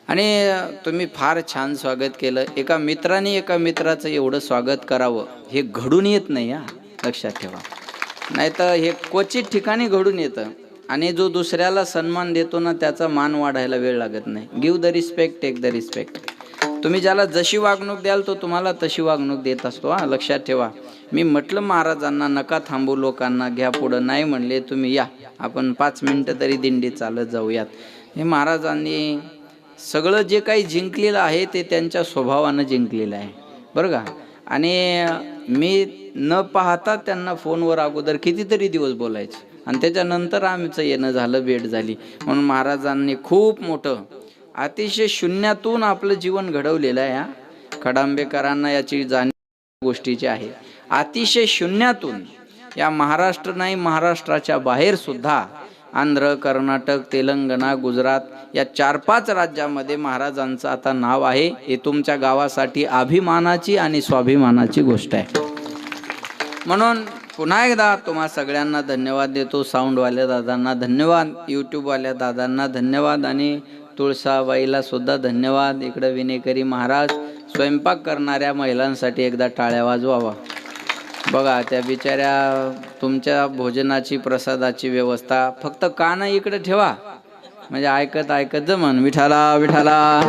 आणि तुम्ही फार छान स्वागत केलं. एका मित्राने एका मित्राचं एवढं स्वागत करावं हे घडून येत नाही हा, लक्षात ठेवा. नाही तर हे क्वचित ठिकाणी घडून येतं. आणि जो दुसऱ्याला सन्मान देतो ना त्याचा मान वाढायला वेळ लागत नाही. Give the respect, take the respect. तुम्ही ज्याला जशी वागणूक द्याल तो तुम्हाला तशी वागणूक देत असतो हा, लक्षात ठेवा. मी म्हटलं महाराजांना नका थांबू, लोकांना घ्या पुढं. नाही म्हणले तुम्ही या, आपण 5 मिनिटं तरी दिंडी चालत जाऊयात. हे महाराजांनी सगळं जे काही जिंकलेलं आहे ते त्यांच्या स्वभावानं जिंकलेलं आहे बरं का. आणि मी न पाहता त्यांना फोनवर अगोदर कितीतरी दिवस बोलायचे आणि त्याच्यानंतर आमचं येणं झालं, भेट झाली. म्हणून महाराजांनी खूप मोठं अतिशय शून्यातून आपलं जीवन घडवलेलं आहे हा. खडांबेकरांना याची जाणीव गोष्टीची आहे. अतिशय शून्यातून या महाराष्ट्र नाही, महाराष्ट्राच्या बाहेर सुद्धा आंध्र, कर्नाटक, तेलंगणा, गुजरात या 4-5 राज्यामध्ये महाराजांचं आता नाव आहे. हे तुमच्या गावासाठी अभिमानाची आणि स्वाभिमानाची गोष्ट आहे. म्हणून पुन्हा एकदा तुम्हा सगळ्यांना धन्यवाद देतो. साऊंडवाल्या दादांना धन्यवाद, यूट्यूबवाल्या दादांना धन्यवाद आणि तुळसाबाईला सुद्धा धन्यवाद. इकडं विनेकरी महाराज, स्वयंपाक करणाऱ्या महिलांसाठी एकदा टाळ्या वाजवावा. बघा त्या बिचाऱ्या तुमच्या भोजनाची प्रसादाची व्यवस्था फक्त कान इकडे ठेवा म्हणजे ऐकत ऐकत जमन. विठाला विठाला.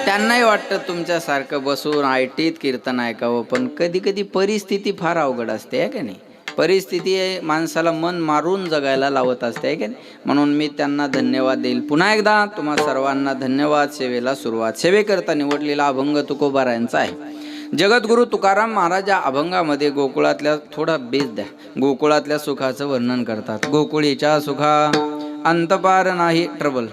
त्यांनाही वाटतं तुमच्यासारखं बसून आयटीत कीर्तन ऐकावं, पण कधी कधी परिस्थिती फार अवघड असते आहे का नाही. परिस्थिती माणसाला मन मारून जगायला लावत असते आहे की नाही. म्हणून मी त्यांना धन्यवाद देईल. पुन्हा एकदा तुम्हा सर्वांना धन्यवाद. सेवेला सुरुवात. सेवेकरता निवडलेला अभंग तुकोबारायांचा आहे. जगद्गुरु तुकाराम महाराज या अभंगामध्ये गोकुळातल्या, थोडा बेस द्या, गोकुळातल्या सुखाचं वर्णन करतात. गोकुळीच्या सुखा अंतपार नाही, ट्रबल.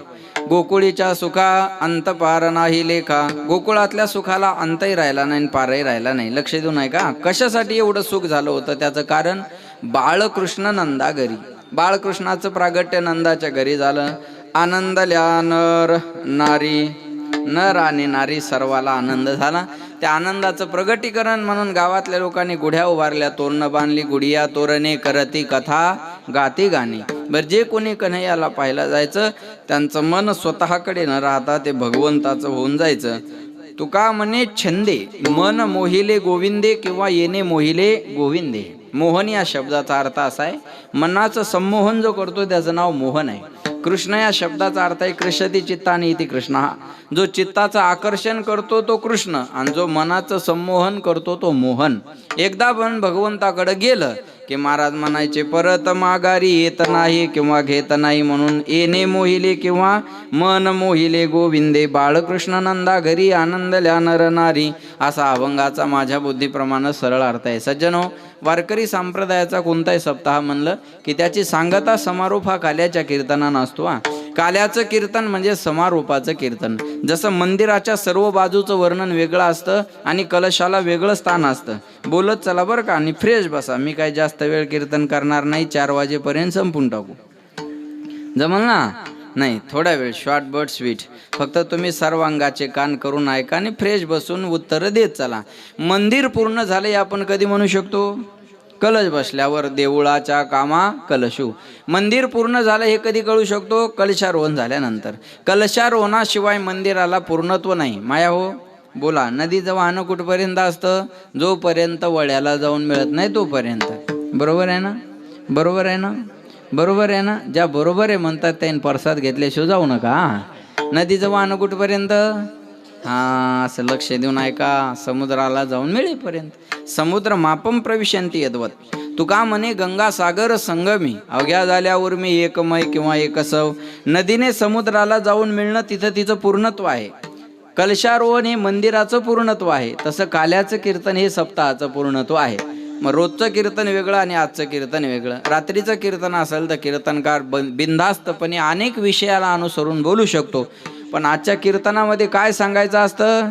गोकुळीच्या सुखा अंतपार नाही लेखा. गोकुळातल्या सुखाला अंतही राहिला नाही, पारही राहिला नाही. लक्ष देऊ नाही का. कशासाठी एवढं सुख झालं होतं त्याचं कारण बाळकृष्ण नंदा घरी. बाळकृष्णाचं प्रागट्य नंदाच्या घरी झालं. आनंदल्या नर नारी, नर आणि नारी सर्वाला आनंद झाला. त्या आनंदाचं प्रगटीकरण म्हणून गावातल्या लोकांनी गुढ्या उभारल्या, तोरणं बांधली. गुढिया तोरणे करती कथा गाती गाणी. बरं, जे कोणी कन्हैयाला पाहायला जायचं त्यांचं मन स्वतःकडे न राहता ते भगवंताचं होऊन जायचं. तुका म्हणे छंदे मन मोहिले गोविंदे किंवा येणे मोहिले गोविंदे. मोहन या शब्दाचा अर्थ असा आहे, मनाचं संमोहन जो करतो त्याचं नाव मोहन आहे. कृष्ण या शब्दाचा अर्थ आहे कृष्णती चित्तानी इति कृष्ण. हा जो चित्ताचं आकर्षण करतो तो कृष्ण आणि जो मनाचं संमोहन करतो तो मोहन. एकदा पण भगवंताकडे गेलं की महाराज म्हणायचे परत माघारी येत नाही किंवा घेत नाही. म्हणून येणे मोहिले किंवा मन मोहिले गोविंदे. बाळकृष्ण नंदा घरी आनंदल्या नर नारी. असा अभंगाचा माझ्या बुद्धीप्रमाणे सरळ अर्थ आहे. सज्जनो, वारकरी संप्रदायाचा कोणताही सप्ताह म्हणलं की त्याची सांगता समारोप हा काल्याच्या कीर्तनानं असतो. काल्याचं कीर्तन म्हणजे समारोपाचं कीर्तन. जसं मंदिराच्या सर्व बाजूचं वर्णन वेगळं असतं आणि कलशाला वेगळं स्थान असतं. बोलत चला बरं का आणि फ्रेश बसा. मी काय जास्त वेळ कीर्तन करणार नाही, 4 वाजेपर्यंत संपून टाकू. जमल ना? नाही, थोडा वेळ, शॉर्ट बट स्वीट. फक्त तुम्ही सर्वांगाचे कान करून ऐका आणि फ्रेश बसून उत्तरं देत चला. मंदिर पूर्ण झाले आपण कधी म्हणू शकतो? कलश बसल्यावर. देऊळाच्या कामा कलशू. मंदिर पूर्ण झालं हे कधी कळू शकतो? कलशारोहण झाल्यानंतर. कलशारोहणाशिवाय मंदिराला पूर्णत्व नाही. माया हो बोला. नदीचं वाहन कुठपर्यंत असतं? जोपर्यंत वड्याला जाऊन मिळत नाही तोपर्यंत. बरोबर आहे ना? बरोबर आहे ना? बरोबर आहे ना? ज्या बरोबर आहे म्हणतात त्यांनी प्रसाद घेतल्याशिवाय जाऊ नका. नदीचं वाहन कुठपर्यंत? हां, असं लक्ष देऊन ऐका. समुद्राला जाऊन मिळेपर्यंत. समुद्र मापम प्रविशंती यद्वत. तुका म्हणे गंगा सागर संगमी. अवघ्या झाल्यावर मी एकमय किंवा एकसव. नदीने समुद्राला जाऊन मिळणं तिथं तिचं पूर्णत्व आहे. कलशारोहण हे मंदिराचं पूर्णत्व आहे. तसं काल्याचं कीर्तन हे सप्ताहाचं पूर्णत्व आहे. मग रोजचं कीर्तन वेगळं आणि आजचं कीर्तन वेगळं. रात्रीचं कीर्तन असेल तर कीर्तनकार बिनधास्तपणे अनेक विषयाला अनुसरून बोलू शकतो. पण आजच्या कीर्तनामध्ये काय सांगायचं असतं?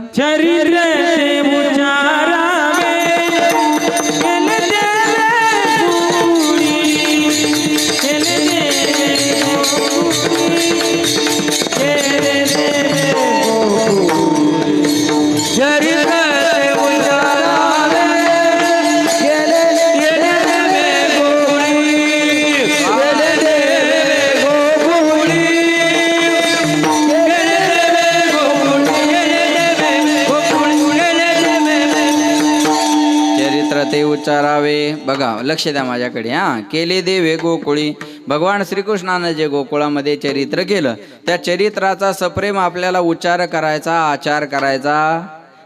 बघा लक्ष द्या माझ्याकडे. केले देवे गोकुळी. भगवान श्रीकृष्णानं जे गोकुळामध्ये चरित्र केलं त्या चरित्राचा सप्रेम आपल्याला उच्चार करायचा, आचार करायचा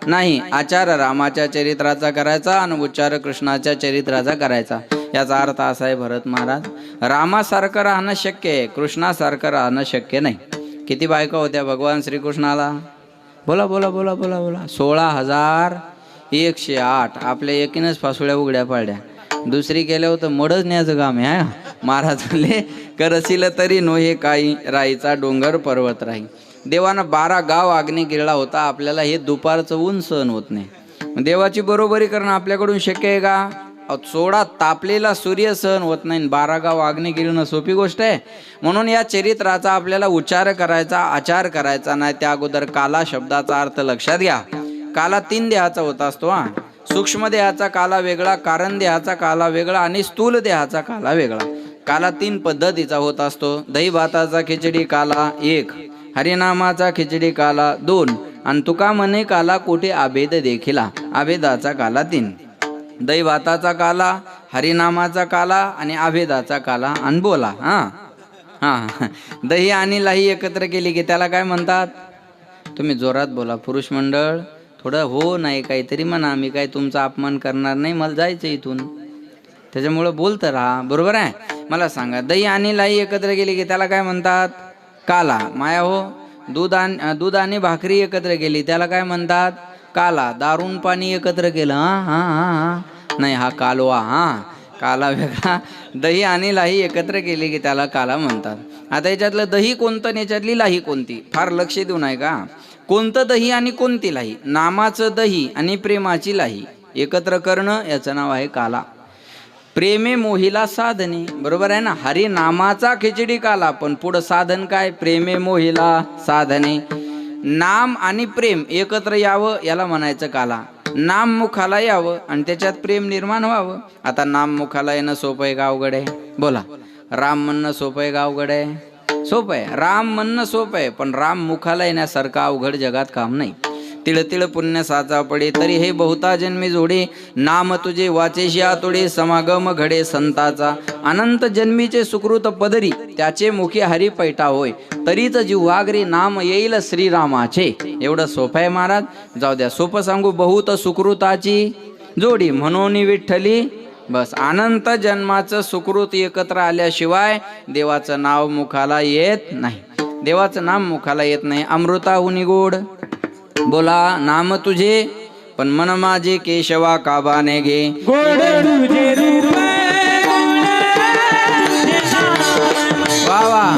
नाही. आचार रामाच्या चरित्राचा करायचा आणि उच्चार कृष्णाच्या चरित्राचा करायचा. याचा अर्थ असा आहे भरत महाराज, रामासारखं राहणं शक्य आहे, कृष्णासारखं राहणं शक्य नाही. किती बायका होत्या भगवान श्रीकृष्णाला? बोला बोला बोला बोला बोला. 16,108. आपल्या एकीनच फासुळ्या उघड्या पाडल्या. दुसरी केल्या होतं मडच न्यायचं काम आहे. महाराज म्हणले करशील तरी नो हे काही, राईचा डोंगर पर्वत राही. देवानं 12 गाव अग्नी गिळला होता. आपल्याला हे दुपारचं ऊन सहन होत नाही. देवाची बरोबरी करणं आपल्याकडून शक्य आहे का? 16 तापलेला सूर्य सहन होत नाही, 12 गाव अग्नी गिळणं सोपी गोष्ट आहे. म्हणून या चरित्राचा आपल्याला उच्चार करायचा, आचार करायचा नाही. त्या अगोदर काला शब्दाचा अर्थ लक्षात घ्या. काला 3 देहाचा होत असतो. सूक्ष्म देहाचा काला वेगळा, कारण देहाचा काला वेगळा आणि स्थूल देहाचा काला वेगळा. काला 3 पद्धतीचा होत असतो. दही भाताचा खिचडी काला 1, हरिनामाचा खिचडी काला 2 आणि तुका म्हणे काला कोठे आभेद देखिला, आभेदाचा काला 3. दही भाताचा काला, हरिनामाचा काला आणि आभेदाचा काला. आणि बोला दही आणि लाही एकत्र केली की त्याला काय म्हणतात? तुम्ही जोरात बोला पुरुष मंडळ. थोडं हो नाही काहीतरी म्हणा. मी काय तुमचा अपमान करणार नाही, मला जायचं इथून, त्याच्यामुळं बोलतं राहा. बरोबर आहे? मला सांगा, दही आणि लाही एकत्र केली की त्याला काय म्हणतात? काला. माया हो, दूध आणि भाकरी एकत्र केली त्याला काय म्हणतात? काला. दारून पाणी एकत्र केलं नाही, हा कालवा. काला वेगळा. दही आणि लाही एकत्र केली की त्याला काला म्हणतात. आता याच्यातलं दही कोणतं आणि याच्यातली लाही कोणती? फार लक्ष देऊ नये का? कोणतं दही आणि कोणती लाही? नामाचं दही आणि प्रेमाची लाही एकत्र करणं याचं नाव आहे काला. प्रेमे मोहिला साधने. बरोबर आहे ना? हरी नामाचा खिचडी काला, पण पुढं साधन काय? प्रेमे मोहिला साधने. नाम आणि प्रेम एकत्र यावं याला म्हणायचं काला. नाम मुखाला यावं आणि त्याच्यात प्रेम निर्माण व्हावं. आता नाम मुखाला येणं सोपं आहे का अवघड आहे? बोला. राम म्हणणं सोपं आहे का अवघड आहे? सोपं आहे. राम म्हणणं सोपं आहे, पण राम मुखाला येण्यासारखं अवघड जगात काम नाही. तिळ तिळ पुण्य साचा पडे तरी हे बहुता जन्मी जोडे, नाम तुझे वाचेशी आतोडे समागम घडे संताचा. अनंत जन्मीचे सुकृत पदरी त्याचे मुखी हरी पैठा होय, तरीच जिव्हाग्री नाम येईल श्रीरामाचे. एवढं सोपं आहे महाराज. जाऊ द्या, सोपं सांगू. बहुत सुकृताची जोडी म्हणून विठ्ठली. बस. अनंत जन्माचं सुकृत एकत्र आल्याशिवाय देवाचं नाव मुखाला येत नाही. देवाचं नाम मुखाला येत नाही. अमृताहुनी गोड. बोला. नाम तुझे पण मन माझे केशवा काबाने घे. गोड तुझे रूप वा वा.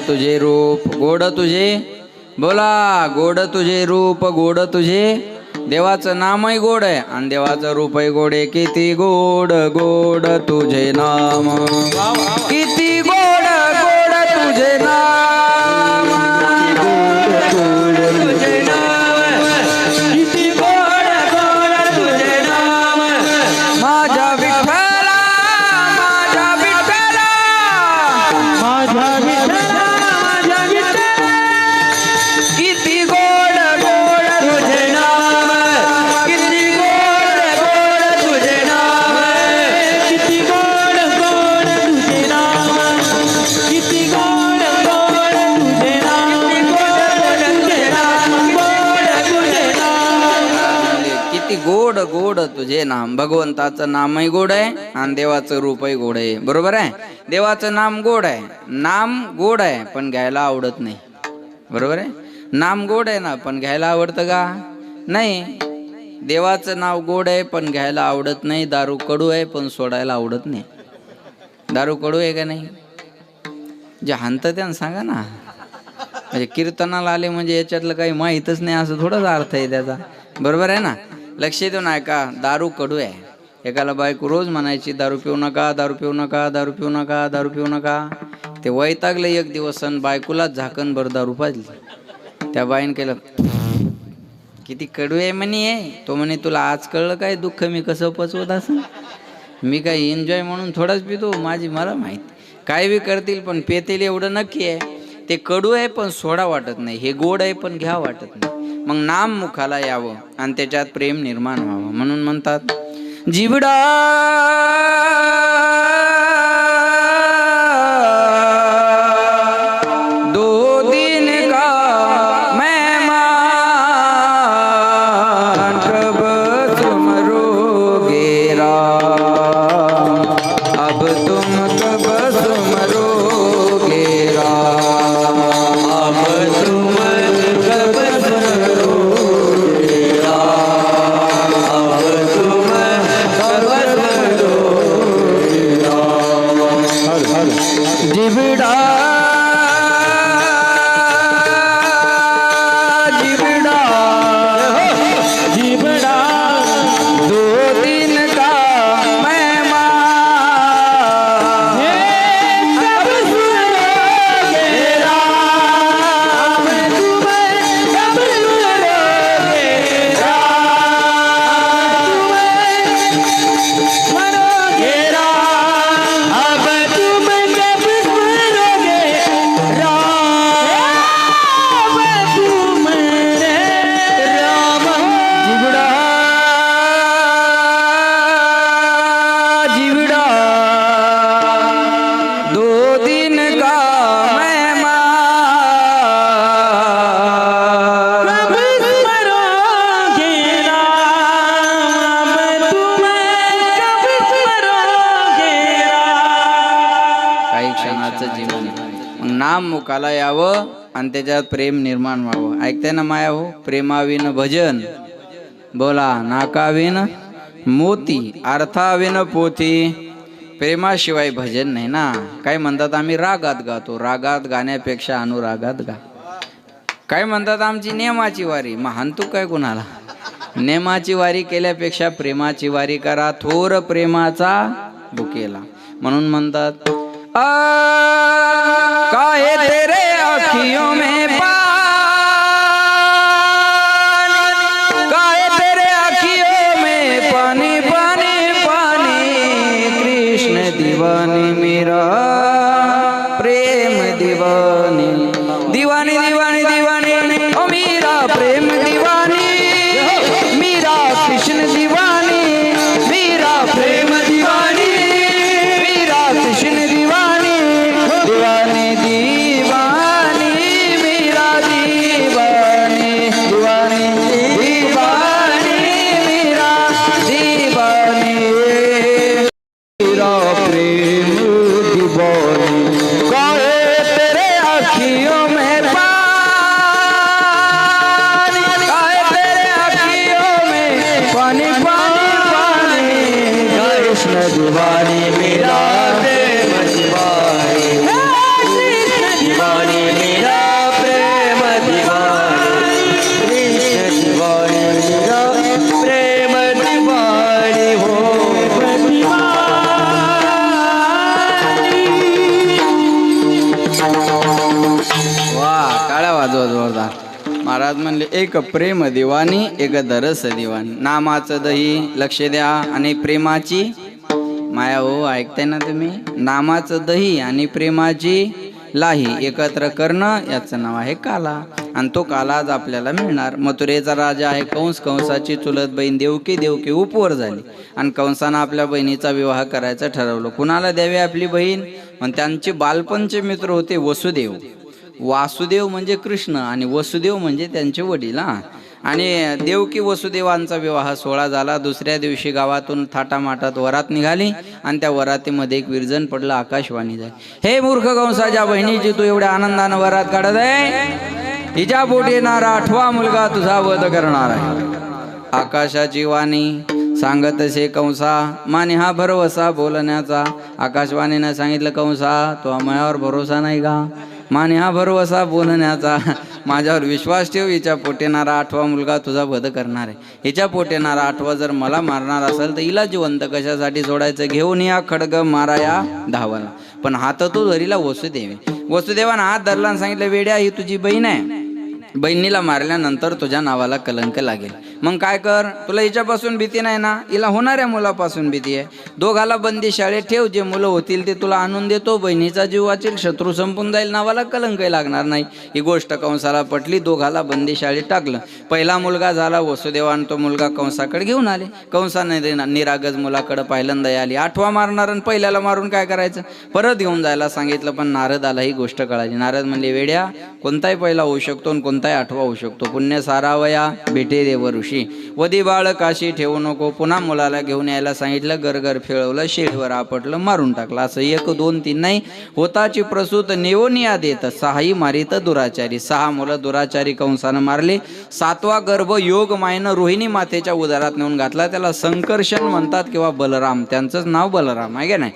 तुझे रूप गोड तुझे. बोला. गोड तुझे रूप गोड तुझे. देवाचं नामही गोड आहे आणि देवाचं रूपही गोड आहे. किती गोड गोड तुझे नाम, किती गोड गोड तुझे नाम, तुझे नाम, किती गोड गोड तुझे नाम. माझ्या विठ्ठला, माझ्या विठ्ठला, माझ्या विठ्ठला. गोड गोड तुझे नाम. भगवंताचं नामही गोड आहे आणि देवाचं रूपही गोड आहे. बरोबर आहे? देवाचं नाम गोड आहे. नाम गोड आहे पण घ्यायला आवडत नाही. बरोबर आहे? नाम गोड आहे ना, पण घ्यायला आवडतं का? नाही. देवाचं नाव गोड आहे पण घ्यायला आवडत नाही. दारू कडू आहे पण सोडायला आवडत नाही. दारू कडू आहे का नाही? जे हाणतं त्यानं सांगा ना. म्हणजे कीर्तनाला आले म्हणजे याच्यातलं काही माहीतच नाही असं थोडंच अर्थ आहे त्याचा. बरोबर आहे ना. लक्ष देऊन ऐका. दारू कडू आहे. एकाला बायको रोज म्हणायची दारू पिऊ नका, दारू पिऊ नका, दारू पिऊ नका, दारू पिऊ नका. ते वैतागले एक दिवस आणि बायकोलाच झाकणभर दारू पाजली. त्या बाईन केलं किती कडू आहे म्हणे. तो म्हणे तुला आज कळलं काय दुःख मी कसं पचवत असं. मी काय एन्जॉय म्हणून थोडाच पितो, मला माहिती. काय बी करतील पण पेतील एवढं नक्की आहे. ते कडू आहे पण सोडा वाटत नाही, हे गोड आहे पण घ्या वाटत नाही. मग नाम मुखाला यावं आणि त्याच्यात प्रेम निर्माण व्हावं. म्हणून म्हणतात जीवडा नाम मुखाला यावं आणि त्याच्यात प्रेम निर्माण व्हावं. ऐकते ना माया हो. प्रेमाविन भजन बोला नाकाविन मोती, अर्थाविन पोथी. प्रेमाशिवाय भजन नाही ना. काय म्हणतात आम्ही रागात गातो, रागात गाण्यापेक्षा अनुरागात गा. काय म्हणतात आमची नेमाची वारी. मग हाणतो काय कुणाला. नेमाची वारी केल्यापेक्षा प्रेमाची वारी करा, थोर प्रेमाचा बुकेला. म्हणून म्हणतात काहे तेरे अखियों में पानी, काहे तेरे अखियों में पानी पानी पानी, कृष्ण दीवानी मेरा प्रेम दीवानी, दीवानी दीवानी दीवानी ओ मेरा प्रेम दीवानी, मेरा कृष्ण दीवानी, मेरा प्रेम दीवानी, मेरा कृष्ण दीवानी, दीवानी दीवानी मेरा दीवानी, दीवानी दीवानी मेरा दीवानी, मेरा प्रेम दीवानी। काहे तेरे अखियों में पानी, काहे तेरे अखियों में पानी पानी पानी, कृष्ण दीवानी मेरा प्रेम दीवानी, दीवानी मेरा प्रेम दीवानी, कृष्ण दीवानी मेरा प्रेम दीवानी हो वाह टाळ्या वाजवा जोरदार. महाराज म्हणले एक प्रेम दिवाणी एक दरस दिवाणी. नामाचं दही लक्ष द्या आणि प्रेमाची माया हो. ऐकताय ना तुम्ही. नामाचं दही आणि प्रेमाची लाही एकत्र करणं याचं नाव आहे काला. आणि तो काला आज आपल्याला मिळणार. मथुरेचा राजा आहे कंस. कंसाची चुलत बहीण देवकी. देवकी उपवर झाली आणि कंसानं आपल्या बहिणीचा विवाह करायचं ठरवलं. कुणाला द्यावी आपली बहीण. पण त्यांचे बालपणचे मित्र होते वसुदेव. वासुदेव म्हणजे कृष्ण आणि वसुदेव म्हणजे त्यांचे वडील. आणि देवकी वसुदेवांचा विवाह सोहळा झाला. दुसऱ्या दिवशी गावातून थाटामाटात वरात निघाली आणि त्या वरातीमध्ये एक विरजन पडलं. आकाशवाणी झाली. हे मूर्ख कंसाच्या बहिणीची तू एवढ्या आनंदानं वरात काढत आहे. हिच्या पोटी येणारा 8वा मुलगा तुझा वध करणार आहे. आकाशाची वाणी सांगत से कंसा माने हा भरवसा बोलण्याचा. आकाशवाणीनं सांगितलं कंसा तो मायावर भरोसा नाही का? माने हा भरवसा बोलण्याचा. माझ्यावर विश्वास ठेव, हिच्या पोटेनारा 8वा मुलगा तुझा वध करणार आहे. हिच्या पोटेनारा 8वा जर मला मारणार असेल तर हिला जिवंत कशासाठी सोडायचं? घेऊन या खडग मारा या धावाला. पण हात तो धरीला वसुदेवी. वसुदेवानं हात धरला आणि सांगितलं वेड्या ही तुझी बहीण आहे, बहिणीला मारल्यानंतर तुझ्या नावाला कलंक लागेल. मग काय कर, तुला हिच्यापासून भीती नाही ना? हिला होणाऱ्या मुलापासून भीती आहे. दोघाला बंदी शाळेत ठेव, जे मुलं होतील ते तुला आणून देतो. बहिणीचा जीव वाचेल, शत्रू संपून जाईल, नावाला कलंक लागणार नाही. ही गोष्ट कंसाला पटली. दोघाला बंदी शाळेत टाकलं. पहिला मुलगा झाला वसुदेवान, तो मुलगा कंसाकडे घेऊन आले. कंसाने निरागज मुलाकडे पहिल्यांदा आली. 8वा मारणार आणि पहिल्याला मारून काय करायचं? परत घेऊन जायला सांगितलं. पण नारदाला ही गोष्ट कळाली. नारद म्हणले वेड्या, कोणताही पहिला होऊ शकतो आणि कोणताही 8वा होऊ शकतो. पुण्य सारावया भेटे देव ऋषी. वधी बाळ काशी ठेवू नको. पुन्हा मुलाला घेऊन यायला सांगितलं. गरगर फिळवलं, शेळीवर आपटलं, मारून टाकलं. असं 1 2 3 नाही. होताची प्रसूत नेवनिया देत 6ही मारित दुराचारी. 6 मुलं दुराचारी कंसानं मारले. 7वा गर्भ योग मायनं रोहिणी मातेच्या उदरात नेऊन घातला. त्याला संकर्षण म्हणतात किंवा बलराम, त्यांचंच नाव बलराम आहे का नाही?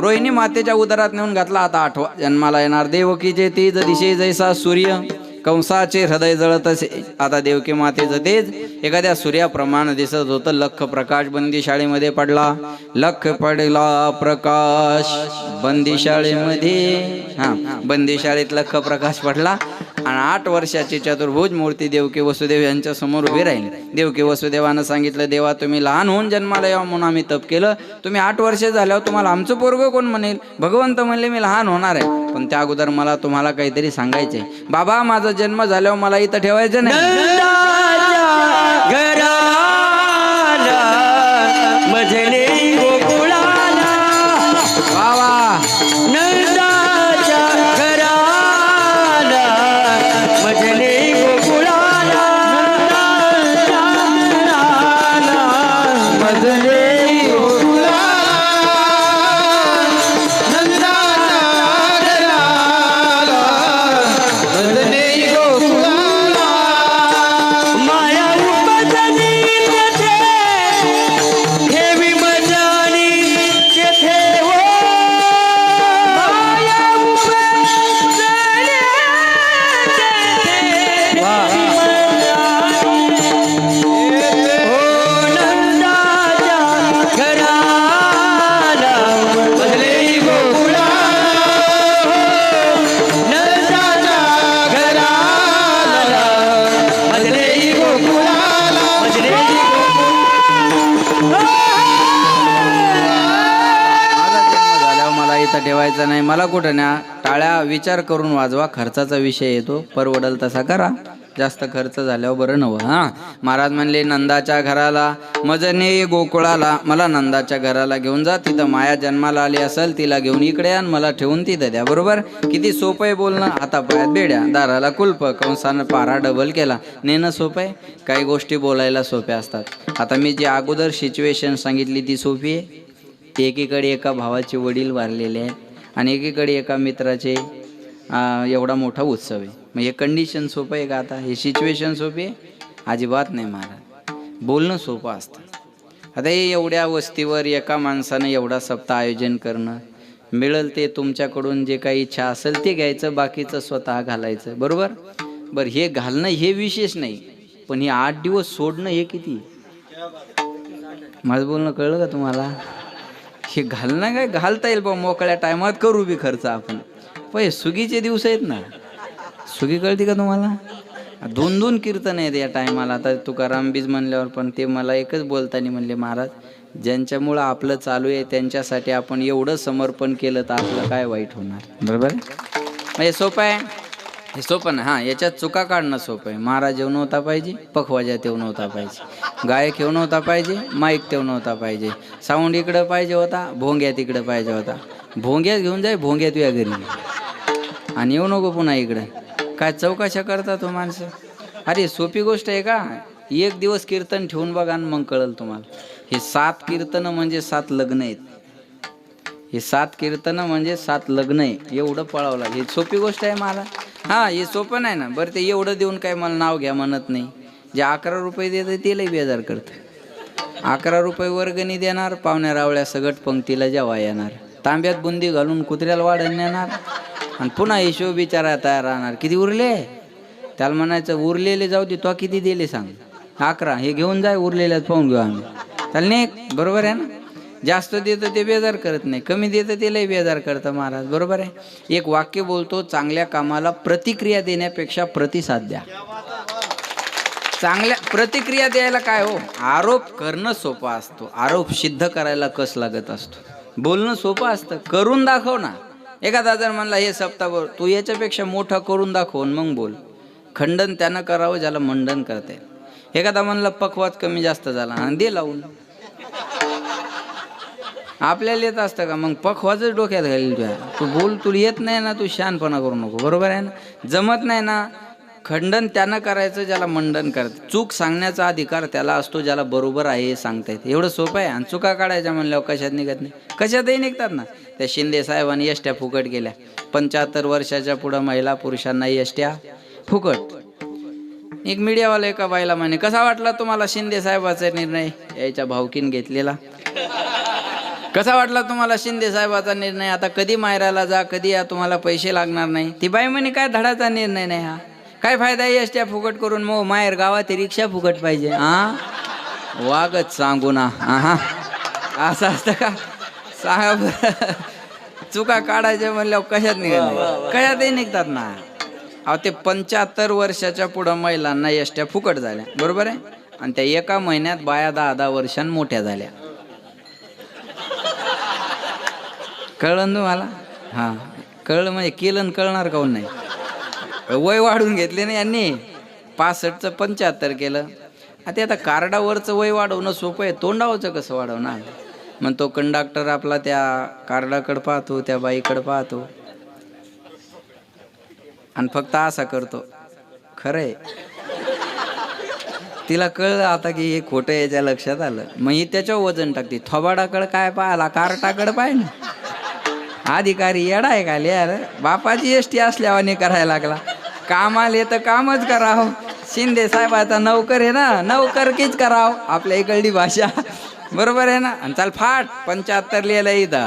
रोहिणी मातेच्या उदरात नेऊन घातला. आता 8वा जन्माला येणार. देवकीचे तेज दिशे जैसा सूर्य, कंसाचे हृदय जळत असे. आता देवकी मातेचं तेज एखाद्या सूर्याप्रमाणे दिसत होतं. लख प्रकाश बंदी शाळेमध्ये पडला. लख पडला प्रकाश बंदी शाळेमध्ये. बंदी शाळेत लख प्रकाश पडला आणि 8 वर्षाची चतुर्भुज मूर्ती देवकी वसुदेव यांच्या समोर उभी राहिली. देवकी वसुदेवानं सांगितलं देवा, तुम्ही लहान होऊन जन्माला यावं म्हणून आम्ही तप केलं. तुम्ही 8 वर्ष झाल्यावर तुम्हाला आमचं पोरगं कोण म्हणेल? भगवंत म्हणले मी लहान होणार आहे, पण त्या अगोदर मला तुम्हाला काहीतरी सांगायचंय. बाबा, माझा जन्म झाल्यावर मला इथं ठेवायचं नाही. मजले गोकुळाला वा नंदाच्या घराला, मजले गोकुळाला मजले ठेवायचं नाही. मला कुठं न्या? टाळ्या विचार करून वाजवा. खर्चाचा विषय येतो, परवडल तसा करा. जास्त खर्च झाल्यावर बरं नव्हं. महाराज म्हणले नंदाच्या घराला, मजने गोकुळाला. मला नंदाच्या घराला घेऊन जा. तिथं माया जन्माला आली असेल, तिला घेऊन इकडे आण, मला ठेवून तिथं द्या. बरोबर? किती सोपं आहे बोलणं. आता पायात बेड्या, दाराला कुलप. कंसानं पारा डबल केला. नेणं सोपं आहे. काही गोष्टी बोलायला सोप्या असतात. आता मी जी अगोदर सिच्युएशन सांगितली ती सोपी आहे. एकीकडे एका भावाचे वडील वारलेले आहेत आणि एकीकडे एका मित्राचे एवढा मोठा उत्सव आहे. मग हे कंडिशन सोपं आहे का? आता हे सिच्युएशन सोपी आहे? अजिबात नाही महाराज. बोलणं सोपं असतं. आता हे एवढ्या वस्तीवर एका माणसानं एवढा सप्ताह आयोजन करणं, मिळेल ते तुमच्याकडून जे काही इच्छा असेल ते घ्यायचं, बाकीचं स्वतः घालायचं. बरोबर? बरं, हे घालणं हे विशेष नाही, पण हे 8 दिवस सोडणं हे किती? माझं बोलणं कळलं का तुम्हाला? हे घालणं काय घालता येईल बा, मोकळ्या टायमात करू बी खर्च आपण. पण हे सुगीचे दिवस आहेत ना. सुगी कळते का तुम्हाला? 2-2 कीर्तन आहेत या टायमाला. आता तुकाराम बीज म्हणल्यावर पण ते मला एकच बोलताना म्हणले, महाराज ज्यांच्यामुळं आपलं चालू आहे त्यांच्यासाठी आपण एवढं समर्पण केलं तर आपलं काय वाईट होणार? बरोबर? हे सोपं आहे. हे सोपं ना. याच्यात चुका काढणं सोपं आहे. महाराज येऊ नव्हता पाहिजे, पखवाजात येऊ नव्हता पाहिजे, गायक येऊ नव्हता पाहिजे, माईक येऊ नव्हता पाहिजे, साऊंड इकडं पाहिजे होता, भोंग्यात इकडं पाहिजे होता. भोंग्यात घेऊन जाय, भोंग्यात या घरी आणि येऊ नको पुन्हा इकडं. काय चौकशा करता तो माणसं? अरे सोपी गोष्ट आहे का? 1 दिवस कीर्तन ठेवून बघा आणि मग कळलं तुम्हाला. हे 7 कीर्तन म्हणजे 7 लग्न आहेत. हे 7 कीर्तन म्हणजे 7 लग्न आहे. एवढं पळावं लागेल. ही सोपी गोष्ट आहे मला. हे सोपं नाही ना. बरं, ते एवढं देऊन काय मला नाव घ्या म्हणत नाही. जे 11 रुपये देतं ते लई बेजार करतं. 11 रुपये वर्गणी देणार, पाहुण्या रावळ्या सगट पंक्तीला जेवा येणार, तांब्यात बुंदी घालून कुत्र्याला वाढण नेणार आणि पुन्हा हिशोब विचारायला तयार राहणार. किती उरले? त्याला म्हणायचं उरलेले जाऊ दे, तो किती दिले सांग. 11. हे घेऊन जाय, उरलेल्यात पाहून घेऊ आम्ही. त्याला नाही, बरोबर आहे ना. जास्त देतं ते बेजार करत नाही, कमी देतं ते लई बेजार करतं महाराज, बरोबर आहे. एक वाक्य बोलतो, चांगल्या कामाला प्रतिक्रिया देण्यापेक्षा प्रतिसाद द्या. चांगल्या प्रतिक्रिया द्यायला काय हो, आरोप करणं सोपं असतो, आरोप सिद्ध करायला कस लागत असतो. बोलणं सोपं असतं, करून दाखव ना. एखादा जर म्हणला हे सप्ताह तू याच्यापेक्षा मोठा करून दाखव मग बोल. खंडन त्यानं करावं ज्याला मंडन करते. एखादा म्हणला पक्वात कमी जास्त झाला आणि दे लावून. आपल्याला येत असतं का मग पक्वाचंच डोक्यात घालील तुझ्या. तू बोल, तुला येत नाही ना, तू शहाणपणा करू नको, बरोबर आहे ना. जमत नाही ना, खंडन त्यानं करायचं ज्याला मंडन करते. चूक सांगण्याचा अधिकार त्याला असतो ज्याला बरोबर आहे हे सांगता येते. एवढं सोपं आहे. आणि चुका काढायच्या म्हणल्यावर कशात निघत नाही, कशातही निघतात ना. त्या शिंदे साहेबांनी एसट्या फुकट केल्या. 75 वर्षाच्या पुढं महिला पुरुषांना एसट्या फुकट. एक मीडियावाला एका बाईला म्हणे, कसा वाटला तुम्हाला शिंदे साहेबाचा निर्णय? याच्या भावकीन घेतलेला. कसा वाटला तुम्हाला शिंदे साहेबाचा निर्णय? आता कधी मायराला जा, कधी या, तुम्हाला पैसे लागणार नाही. ती बाई म्हणे, काय धडाचा निर्णय नाही हा, काय फायदा आहे एसट्या फुकट करून, मग माहेर गावात रिक्षा फुकट पाहिजे. हा वागच सांगू ना. हा असं असतं का? सांगा बरं. चुका काढायच्या म्हणल्यावर कशात निघत, कशातही निघतात ना. अहो ते 75 वर्षाच्या पुढं महिलांना एसट्या फुकट झाल्या, बरोबर आहे. आणि त्या एका महिन्यात बाया 10-10 वर्षांनी मोठ्या झाल्या. कळलं तुम्हाला? हां कळलं म्हणजे केलं, कळणार काऊन नाही. वय वाढून घेतले ना यांनी, 65चं 75 केलं. आता कार्डावरचं वय वाढवणं सोपं आहे, तोंडावरचं कसं वाढवणार? मग तो कंडक्टर आपला त्या कार्डाकडे पाहतो, त्या बाईकडे पाहतो आणि फक्त असा करतो, खरंय. तिला कळलं आता की हे खोटं, याच्या लक्षात आलं. मग ही त्याच्यावर वजन टाकते. थोबाडाकडे काय पाहिला, कार्टाकडे पाय ना. अधिकारी येडा आहे का यार, बापाची एसटी असल्यावाने करायला लागला. कामाला येतं कामच करावं. शिंदे साहेबाचा नौकर आहे ना, नौकरकीच करावं, आपल्या इकडली भाषा, बरोबर आहे ना. आणि चाल फाट 75 लिहिलं इथं.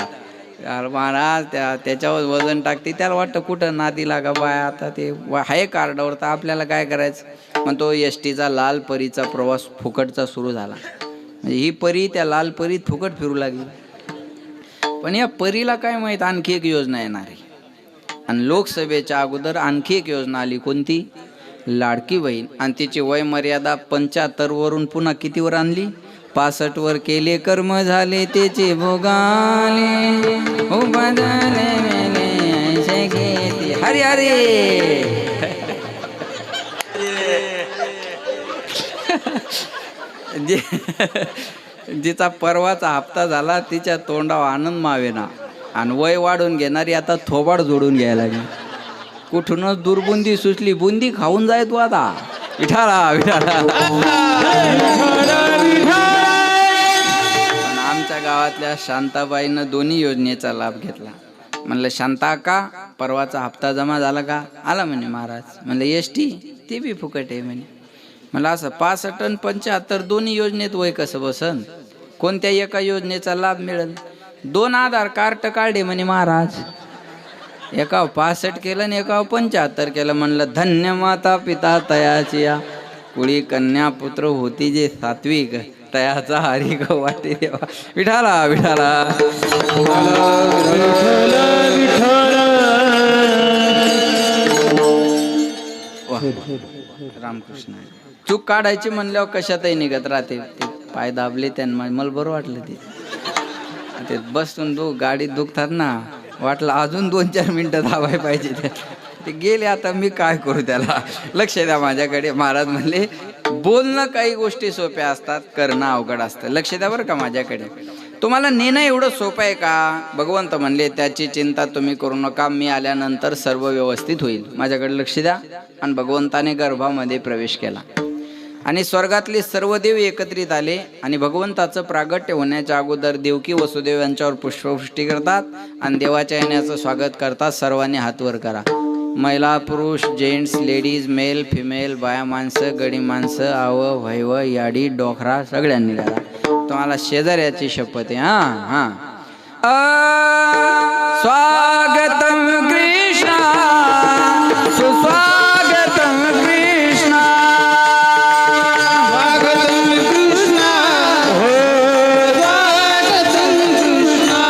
यार महाराज त्याच्यावर वजन टाकते. त्याला वाटतं कुठं नादी लागा बाय, आता ते आहे कार्डावर, तर आपल्याला काय करायचं. मग तो एसटीचा लाल परीचा प्रवास फुकटचा सुरू झाला. म्हणजे ही परी त्या लाल परीत फुकट फिरू लागली. पण या परीला काय माहीत, आणखी एक योजना येणार आहे. आणि लोकसभेच्या अगोदर आणखी एक योजना आली. कोणती? लाडकी बहीण. आणि तिची वय मर्यादा 75 वरून पुन्हा कितीवर आणली? 65 वर केले कर्म झाले त्याचे भोगाले, हो बदले मेले ऐसे घेते. हरी हरी. जिचा परवाचा हप्ता झाला तिच्या तोंडावर आनंद मावेना. आणि वय वाढून घेणारी आता थोबाड जोडून घ्यायला लागली. कुठूनच दुर्बुंदी सुचली, बुंदी खाऊन जाय तू आता. विठाला विठाला. पण आमच्या गावातल्या शांताबाईनं दोन्ही योजनेचा लाभ घेतला. म्हणलं शांता का परवाचा हप्ता जमा झाला का? आला म्हणे महाराज. म्हणलं एसटी ते बी फुकट आहे म्हणे. मला असं 65 आणि 75 दोन्ही योजनेत वय कसं बसन? कोणत्या एका योजनेचा लाभ मिळेल? 2 आधार कार्ड काढले म्हणे महाराज. एकावर 65 केलं आणि एकावर 75 केलं. म्हणलं धन्य माता पिता तयाची या, कुळी कन्या पुत्र होती जे सात्विक, तयाचा हरी ग वाटे देवा. विठाला विठाला. रामकृष्ण. चूक काढायची म्हणल्यावर कशातही निघत राहते. ते पाय दाबले त्यांना, मला बरं वाटलं. ते बसून गाडीत दुखतात ना, वाटलं अजून 2-4 मिनटं धावाय पाहिजे. ते गेले. आता मी काय करू त्याला? लक्ष द्या माझ्याकडे. महाराज म्हणले बोलणं काही गोष्टी सोप्या असतात, करणं अवघड असतं. लक्ष द्या बरं का माझ्याकडे. तुम्हाला नेणं एवढं सोपं आहे का? भगवंत म्हणले त्याची चिंता तुम्ही करू नका, मी आल्यानंतर सर्व व्यवस्थित होईल. माझ्याकडे लक्ष द्या. आणि भगवंताने गर्भामध्ये प्रवेश केला आणि स्वर्गातले सर्व देव एकत्रित आले आणि भगवंताचं प्रागट्य होण्याच्या अगोदर देवकी वसुदेव यांच्यावर पुष्पवृष्टी करतात आणि देवाच्या येण्याचं स्वागत करतात. सर्वांनी हात वर करा. महिला पुरुष, जेंट्स, लेडीज, मेल फिमेल, बाया माणसं, गडी माणसं, आव भैव याडी डोखरा सगळ्यांनी करा. तुम्हाला शेजाऱ्याची शपथ आहे. हा स्वागतम कृष्णा सुस्वागतम कृष्णा स्वागतम कृष्णा हो स्वागतम कृष्णा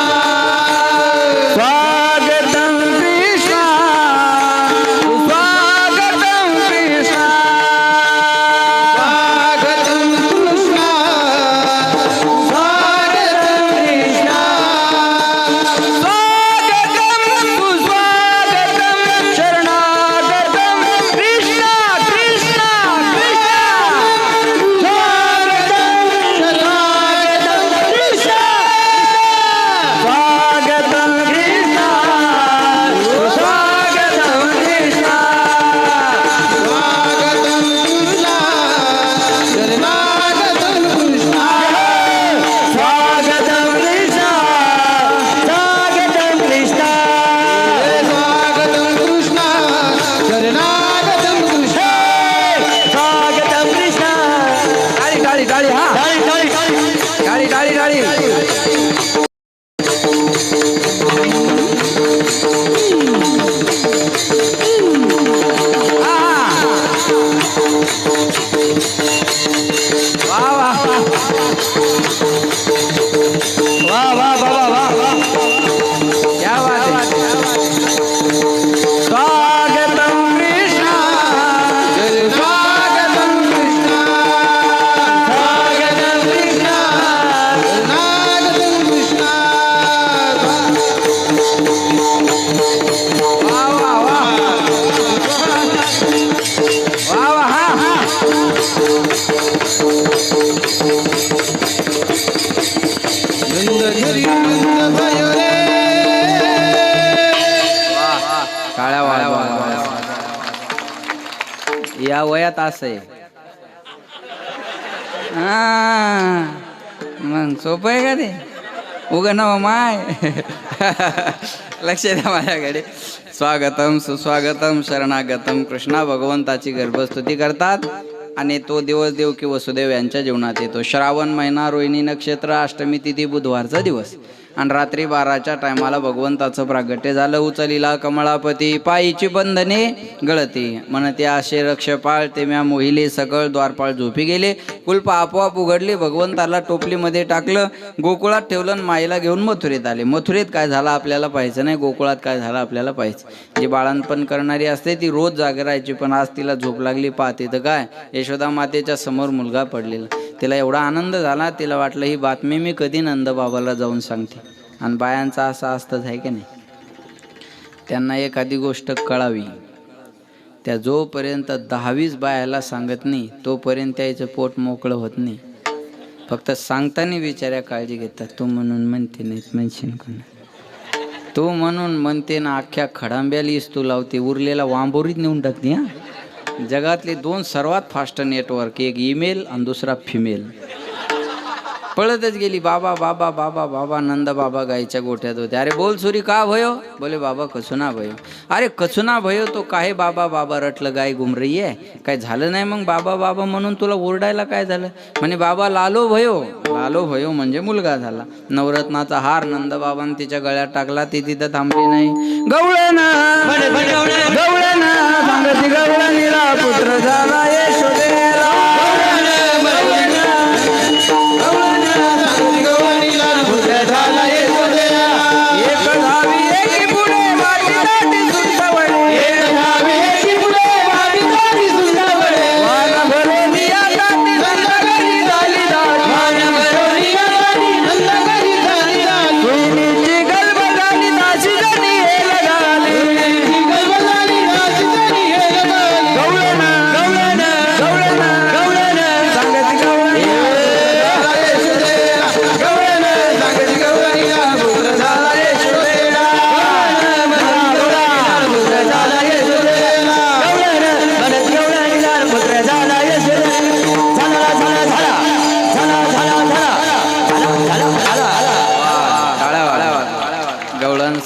स्वागतम कृष्णा सुस्वागतम कृष्णा स्वागतम कृष्णा स्वागतम कृष्णा स्वागतम सुस्वागतम शरणागतम कृष्णा कृष्णा कृष्णा स्वागतम कृष्णा सुस्वागतम कृष्णा स्वागतम कृष्णा शरणागतम कृष्णा स्वागतम कृष्णा स्वागतम कृष्णा स्वागतम कृष्णा शरणागतम कृष्णा स्वागतम कृष्णा टाळी टाळी हा टाळी टाळी टाळी वाह वाह वाह वाह क्या बात है स्वागतम कृष्णा स्वागतम कृष्णा स्वागतम कृष्णा शरणागतम कृष्णा वाह वाह वाह वाह वाह हा हा नंद घरी नंद भयो रे काळ्या वाळ्या या वयात असं आहे. मग सोपं आहे का ते उग नव माय लक्ष द्या माझ्याकडे. स्वागतम सुस्वागतम शरणागतम कृष्णा भगवंताची गर्भस्तुती करतात आणि तो दिवस देवकी वसुदेव यांच्या जीवनात येतो. श्रावण महिना रोहिणी नक्षत्र अष्टमी तिथी बुधवारचा दिवस आणि रात्री 12च्या टायमाला भगवंताचं प्रागट्य झालं. उचलिला कमळापती पायीची बंधने गळती म्हणते असे रक्षपाळ ते म्या मोहिले सकळ द्वारपाळ झोपी गेले. कुलप आपोआप उघडली. भगवंताला टोपलीमध्ये टाकलं, गोकुळात ठेवलं आणि माईला घेऊन मथुरेत आले. मथुरेत काय झालं आपल्याला पाहायचं नाही, गोकुळात काय झालं आपल्याला पाहायचं. जी बाळांपण करणारी असते ती रोज जागे राहायची, पण आज तिला झोप लागली. पाहते तर काय यशोदा मातेच्या समोर मुलगा पडलेला. तिला एवढा आनंद झाला, तिला वाटलं ही बातमी मी कधी नंदबाबाला जाऊन सांगते. आणि बायांचा असं असतंच आहे की नाही, त्यांना एखादी गोष्ट कळावी त्या जोपर्यंत 10-20 बायाला सांगत नाही तोपर्यंत त्याचं पोट मोकळं होत नाही. फक्त सांगताना विचारा काळजी घेतात. तू म्हणून म्हणते नाहीत म्हणशील कोण, तू म्हणून म्हणते ना अख्ख्या खडांब्यालीच तू लावते, उरलेला वांबोरीत नेऊन टाकते. हा जगातले 2 सर्वात फास्ट नेटवर्क, एक ईमेल आणि दुसरा फिमेल. पळतच गेली बाबा बाबा बाबा बाबा. नंद बाबा गायच्या गोठ्यात होते. अरे बोल सुरी का भयो? बोले बाबा कचुना भयो. अरे कचुना भयो तो काय बाबा बाबा रटलं गाय घुम रही आहे, काय झालं नाही मग बाबा बाबा म्हणून तुला ओरडायला काय झालं? म्हणे बाबा लालो भयो. लालो भयो म्हणजे मुलगा झाला. नवरत्नाचा हार नंद बाबांनी तिच्या गळ्यात टाकला. ती तिथं थांबली नाही. गवळणा गवळणा सांगती गवळणीला पुत्र झाला यशोदेला.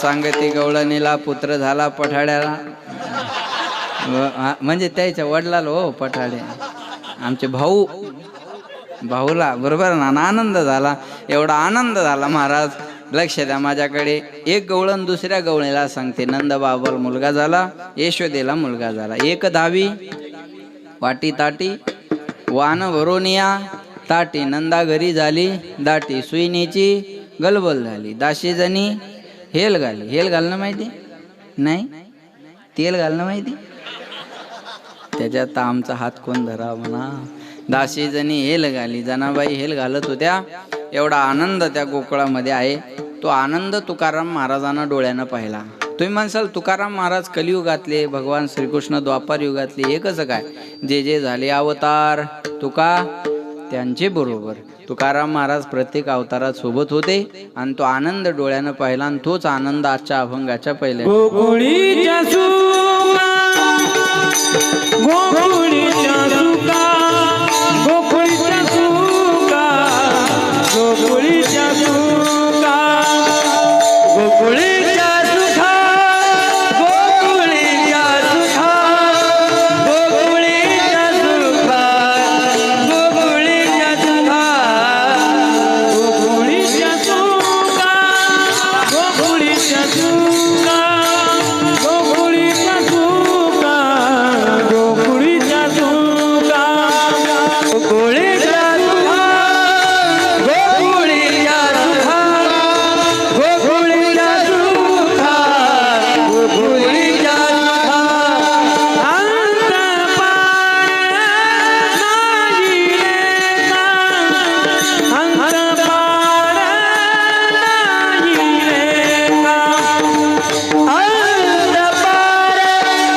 सांगती गवळणीला पुत्र झाला पठाड्याला. म्हणजे त्याच्या वडिलाला हो पठाडे आमचे भाऊ भाऊला, बरोबर ना, आनंद झाला. एवढा आनंद झाला महाराज. लक्ष द्या माझ्याकडे. एक गवळण दुसऱ्या गवळीला सांगते, नंद बाबाला मुलगा झाला, यशोदेला मुलगा झाला. एक धावी वाटी ताटी वान भरून या ताटी, नंदा घरी झाली दाटी, सुईनीची गलबल झाली, दाशी जणी हेल घाली. हेल घालणं माहिती नाही? तेल घालणं माहिती? त्याच्यात आमचा हात कोण धरा म्हणा. दाशी जणी हेल घाली, जनाबाई हेल घालत होत्या. एवढा आनंद त्या गोकुळामध्ये आहे. तो आनंद तुकाराम महाराजांना डोळ्यानं पाहिला. तुम्ही म्हणसाल तुकाराम महाराज कलियुगातले, भगवान श्रीकृष्ण द्वापार युगातले, हे कसं काय? जे जे झाले अवतार तुका त्यांचे बरोबर. तुकाराम महाराज प्रत्येक अवतारात सोबत होते आणि तो आनंद डोळ्यानं पाहिला. आणि तोच आनंद आजच्या अभंगाच्या पहिल्या गोकुळीच्या सुका, गोकुळीच्या सुका, गोकुळीच्या सुका, गोकुळीच्या सुका, गोकुळीच्या सुखा, गोकुळीच्या सुखा, गोकुळीच्या सुखा, गोकुळीच्या सुखा, गोकुळीच्या सुखा, गोकुळीच्या सुखा, गोकुळीच्या सुखा, गोकुळीच्या सुखा, गोकुळीच्या सुखा, गोकुळीच्या सुखा, गोकुळीच्या सुखा, गोकुळीच्या सुखा, अंत पार नाही रेखा, अंत पार नाही रेखा, अंत पार नाही रेखा, अंत पार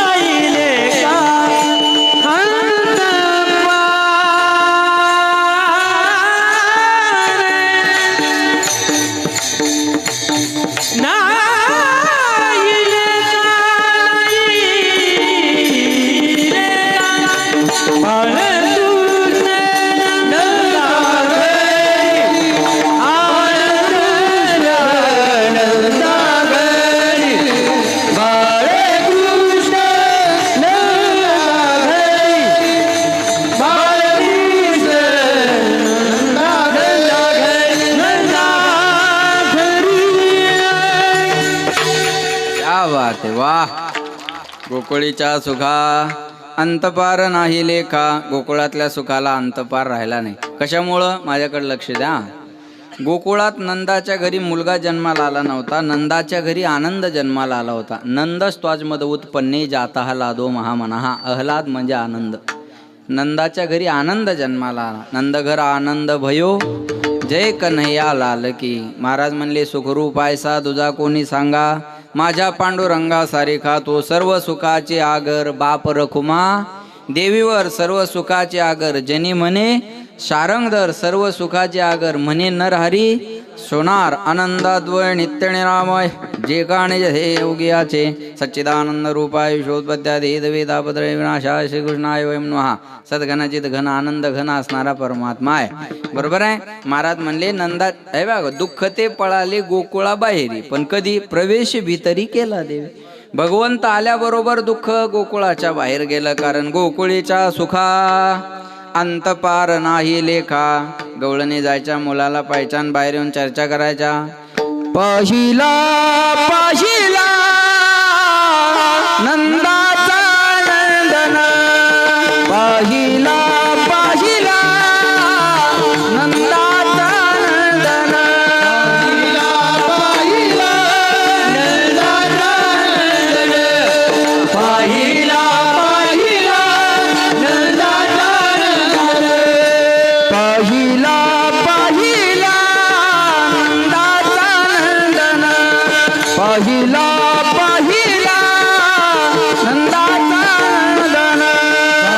नाही रेखा, अंत क्या बात आहे, वाह. गोकुळीच्या सुखा अंतपार नाही लेखा. गोकुळातल्या सुखाला अंतपार राहिला नाही. कशामुळं? माझ्याकडे लक्ष द्या. गोकुळात नंदाच्या घरी मुलगा जन्माला आला नव्हता, नंदाच्या घरी आनंद जन्माला आला होता. नंदस्त्वाजमद उत्पन्ने जाता लादो महामनहा. आह्लाद म्हणजे आनंद. नंदाच्या घरी आनंद जन्माला आला. नंदघर आनंद भयो जय कन्हैया लाल की. महाराज म्हणले, सुखरूप ऐसा तुझा कोणी सांगा, माझ्या पांडुरंगा सारिखा तो सर्व सुखाचे आगर. बाप रखुमा देवीवर सर्व सुखाचे आगर, जनी म्हणे शारंगधर सर्व सुखाचे आगर. म्हणे नरहरी सोनार आनंदाद्वय नित्य निरामय, जे काणे हे योगियाचे सच्चिदानंद रूपाय विश्वोत्पत्त्यादि वेदापत्रय विनाशाय श्रीकृष्णाय वयं नमः. सद्घनचित घन आनंद घन असणारा परमात्मा आहे. बरोबर आहे. महाराज म्हणले नंदा हे बघा, दुःख ते पळाले गोकुळा बाहेरी, पण कधी प्रवेश भीतरी केला देवी. भगवंत आल्याबरोबर दुःख गोकुळाच्या बाहेर गेलं. कारण गोकुळीच्या सुखा अंतपार नाही लेखा. गवळणी जायच्या, मुलाला पायचान बाहेर येऊन चर्चा करायच्या. पहिला पाहिला नंदाचा नंदन, पहिला पाहिला नंदाचा नंदन, पहिला नंदाचा नंदन, पहिला पाहिला नंदाचा नंदन, पहिला पाहिला नंदाचा नंदन, पहिला पाहिला नंदाचा नंदन,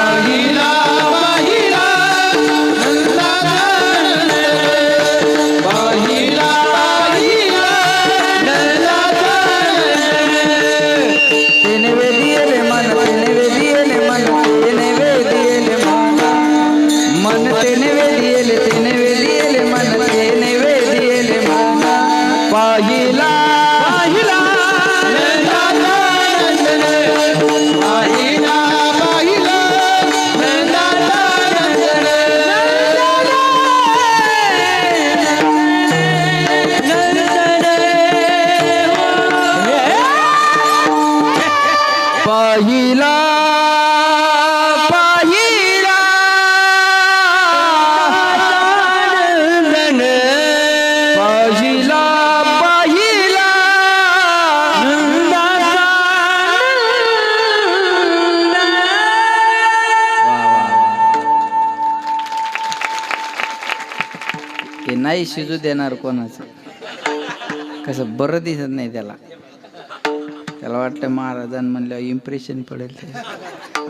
पहिला पाहिला नंदाचा नंदन, पहिला पाहिला नंदाचा नंदन. तेने वेदिले मन, तेने वेदिले मन, तेने वेदिले मन, मन तेने वेदिले मन, तेने वेदिले मन, पहिला पहिला नंदाचा पाहिला पाहिला नंदन पाहिला पाहिला नंदाचा हे नाही शिजू देणार कोणाचं. कसं बरं दिसत नाही त्याला. त्याला वाटतं महाराजांना म्हणल्यावर इम्प्रेशन पडेल.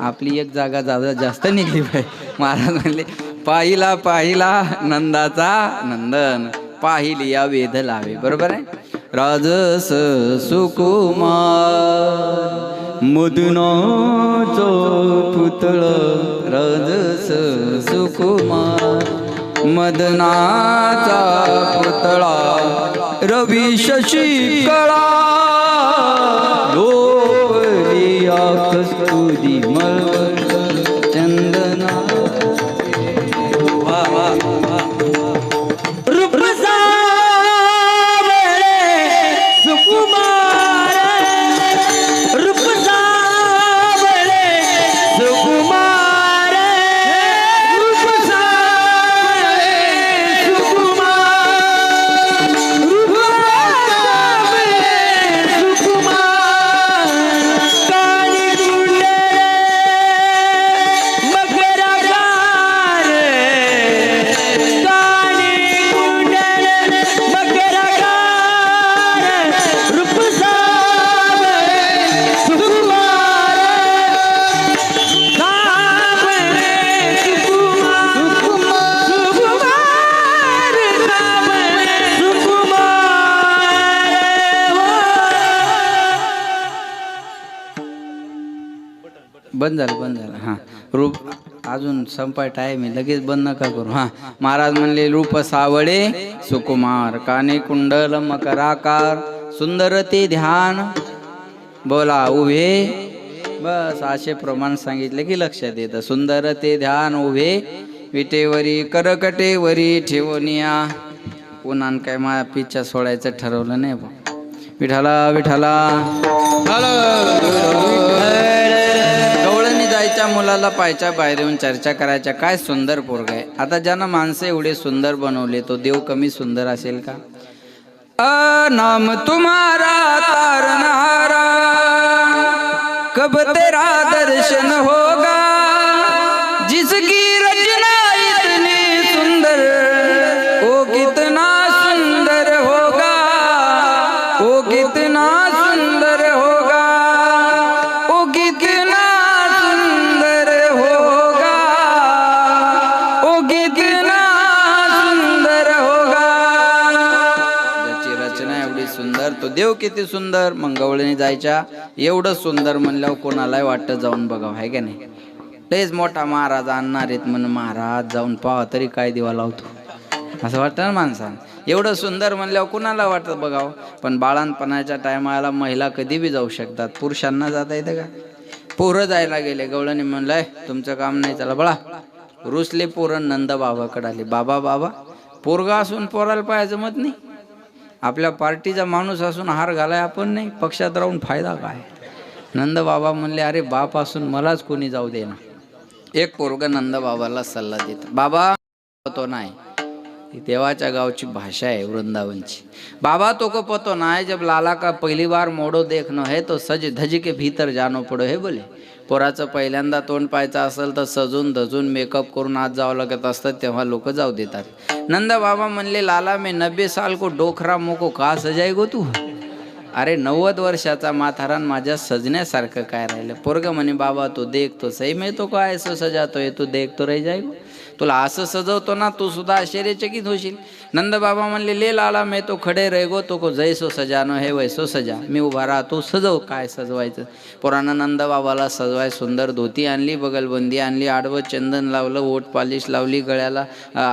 आपली एक जागा जास्त निघली पाहिजे. महाराज म्हणले पाहिला पाहिला नंदाचा नंदन पाहिली या वेध लावे. बरोबर आहे. राजस सुकुमार मदनाचा पुतळा राजस सुकुमार मदनाचा पुतळा रवी शशी कळा लोकलिया कस्तुरी मळवळ चंदना. वा वा वा. रूप सावळे सुकुमार रूप सावळे सुकुमार रूप सावळे सुकुमार रूप सावळे सुकुमार काळी गुंडे मकराकार काळी गुंडे मकराकार रूप सावळे सुकुमार सावळे सुकुमार सुकुमार सावळे सुकुमार. बंद झालं हां. रूप अजून संपाय टाईम आहे, लगेच बंद नका करू. हां. महाराज म्हणले रूप सावळे सुकुमार काने कुंडल मकराकार सुंदर ते ध्यान बोला उभे. बस असे प्रमाण सांगितले की लक्षात येतं. सुंदर ते ध्यान उभे विटेवरी करकटेवरी ठेवूनिया. पुन्हा काय मा पिच्छा सोडायचं ठरवलं नाही बा. विठाला विठाला. गवळणी जायच्या मुलाला पायच्या बाहेर येऊन चर्चा करायच्या काय सुंदर पोरग आहे. आता ज्यानं माणसं एवढे सुंदर बनवले तो देव कमी सुंदर असेल का. नाम तुम्हारा तारनारा कब तेरा दर्शन होगा जिसकी रचना इतनी सुंदर ओ कितना सुंदर होगा ओ कितना सुंदर होगा ओ कितना सुंदर होगा ओ कितना सुंदर होगा. ज्याची रचना एवढी सुंदर तो देव किती सुंदर. मंगवळणी जायच्या एवढं सुंदर म्हणल्यावर कोणालाही वाटतं जाऊन बघावं आहे का नाही. लयच मोठा महाराज आणणार आहेत म्हणून महाराज जाऊन पाहा तरी काय दिवा लावतो असं वाटतं ना माणसानं. एवढं सुंदर म्हणल्यावर कुणाला वाटतं बघावं. पण बाळांपणाच्या टायमाला महिला कधी बी जाऊ शकतात. पुरुषांना जाता येतं का. पोरं जायला गेले. गवळणी म्हणलंय तुमचं काम नाही चला बळा. रुसले पोरं नंद बाबाकडे आले. बाबा बाबा पोरगा असून पोराला पाहायचं मत नाही. आपल्या पार्टीचा माणूस असून हार घालाय आपण नाही. पक्षात राहून फायदा काय. नंद बाबा म्हणले अरे बाप असून मलाच कोणी जाऊ दे ना. एक पोरग नंद बाबाला सल्ला देत. बाबा तो नाही देवाच्या गावची भाषा आहे वृंदावनची. बाबा तो को पतो ना है जब लाला का पहली बार मोडो देखनो है तो सज धज के भीतर जानो पडो हे बोले. पोराचं पहिल्यांदा तोंड पाहायचं असेल तर सजून धजून मेकअप करून आज जावं लागत असतं तेव्हा लोक जाऊ देतात. नंद बाबा म्हणले लाला मैं 90 साल को डोखरा मोको का सजाय गो तू. अरे 90 वर्षाचा माथारान माझ्या सजण्यासारखं काय राहिलं. पोरग म्हणे बाबा तो देख तो सही में तो काय असं सजातोय तू देख तो रही जाय. तुला असं सजवतो ना तू सुद्धा आश्चर्यचकित होशील. नंद बाबा म्हणले ले लाला मैं तो खडे रहेगो तो को जैसो सजानो है वैसो सजा. मी उभा राहतो सजव काय सजवायचं. पोरानं नंद बाबाला सजवाय सुंदर धोती आणली बगलबंदी आणली आडवं चंदन लावलं ओठ पालिश लावली गळ्याला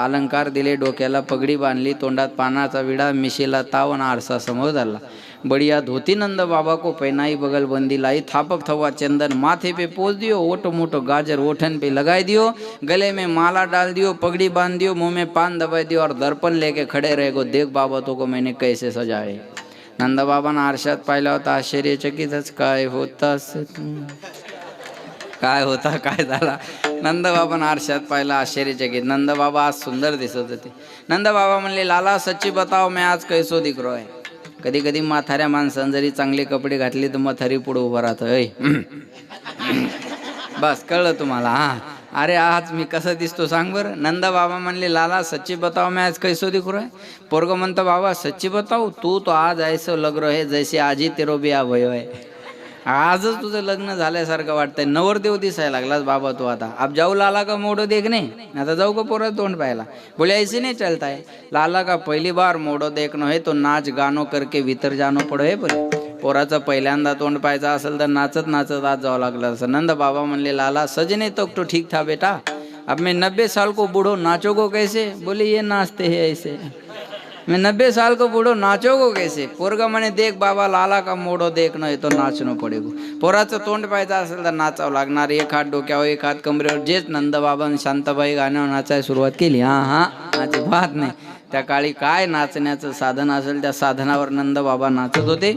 अलंकार दिले डोक्याला पगडी बांधली तोंडात पानाचा विडा मिशेला ताव आणि आरसा समोर धरला. बढ़िया धोती नंद बाबा को पहनाई बगलबंदी लाई थापक थवा चंदन माथे पे पोस दियो ओटो मोटो गाजर ओठन पे लगाई दियो गले में माला डाल दियो पगड़ी बांध दियो मुंह में पान दबाई दियो और दर्पण लेके खड़े रहे गो देख बाबा तो को मैंने कैसे सजाए. नंद बाबांना आरशात पाहिला होता आश्चर्यचकितच काय होतास काय होता काय झाला. नंदबाबांना आरशात पाहिला, आश्चर्यचकित. नंदबाबा आज सुंदर दिसत होते. नंदबाबा म्हणले, लाला सच्ची बताओ मैं आज कैसो दिख रहा है. कधी कधी म्हाताऱ्या माणसानं जरी चांगले कपडे घातले तर म्हातारी पुढे उभं राहतं. बस कळलं तुम्हाला. हा, अरे आज मी कसं दिसतो सांग बरं. नंदबाबा म्हणले, लाला सच्ची बताओ मैं आज कैसो दिख रहा है. पोरग म्हणतं, बाबा सच्ची बताओ तू तो आज ऐसं लग रहा है जैसे आज ही तेरो बिया भयो है. आजच तुझं लग्न झाल्यासारखं वाटतंय. नवरदेव दिसायला लागलास बाबा तू आता. अब जाऊ लाला का मोडो देखने. आता जाऊ का पोरं तोंड पाहायला. बोले ऐसे नहीं चलता है. लाला का पहिली बार मोडो देखणं है तो नाच गाणं करके भीतर जाणं पडो है. बोले पोराचं पहिल्यांदा तोंड पाहायचं असेल तर नाचत नाचत आज जावं लागलं असं. नंद बाबा म्हणले, लाला सजने तो ठीक था बेटा. अब मैं 90 साल को बूढ़ो नाचो को कैसे. बोले ये नाचते हैं ऐसे. मैं 90 साल को बूढ़ो नाचो को कैसे. पोरगा म्हणे, देख बाबा लाला का मोडो देखणं आहे तो नाचणं पडेगो. पोराचं तोंड पाहायचं असेल तर नाचावं लागणार. एक हात डोक्यावर एक हात कमरेवर. जेच नंदबाबांनी शांताबाई गाण्यावर नाचायला सुरुवात केली. हा अजिबात नाही. त्या काळी काय नाचण्याचं साधन असेल त्या साधनावर नंदबाबा नाचत होते.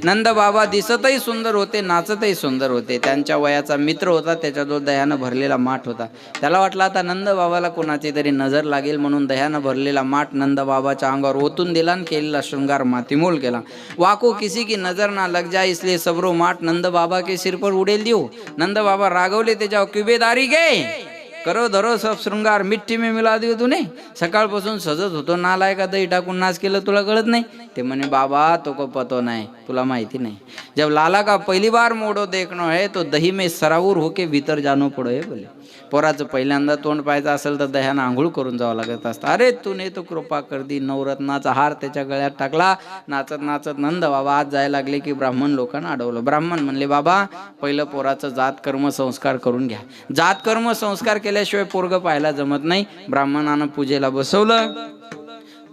नंदबाबा दिसतही सुंदर होते, नाचतही सुंदर होते. त्यांच्या वयाचा मित्र होता, त्याच्याजवळ दह्यानं भरलेला माठ होता. त्याला वाटलं आता नंदबाबाला कोणाची तरी नजर लागेल म्हणून दह्यानं भरलेला माठ नंदबाबाच्या अंगावर ओतून दिला आणि केलेला शृंगार मातीमोल केला. वाको किसी की नजर ना लग जाए इसलिए सबरो माठ नंदबाबा के सिर पर उडेल देऊ. नंदबाबा रागवले, त्याच्यावर क्युबेदारी घे, करो धरो सब श्रृंगार मिट्टी में मिला दियो तूने. सकाळपासून सजत होतो, नालायका दही टाकून नाच केलं तुला कळत नाही. ते म्हणे, बाबा तो को पतो नाही, तुला माहिती नाही. जब लाला का पहली बार मोडो देखणं है तो दही में सराऊर होके भीतर जाणं पडो है. बोले पोराचं पहिल्यांदा तोंड पाहायचं असेल तर दह्यानं आंघोळ करून जावं लागत असतं. अरे तूने तो कृपा कर दी. नवरत्नाचा हार त्याच्या गळ्यात टाकला. नाचत नाचत नंद बाबा आज जायला लागले की ब्राह्मण लोकांना अडवलं. ब्राह्मण म्हणले, बाबा पहिलं पोराचं जात कर्म संस्कार करून घ्या. जात कर्म संस्कार केल्याशिवाय पोरग पाहायला जमत नाही. ब्राह्मणानं पूजेला बसवलं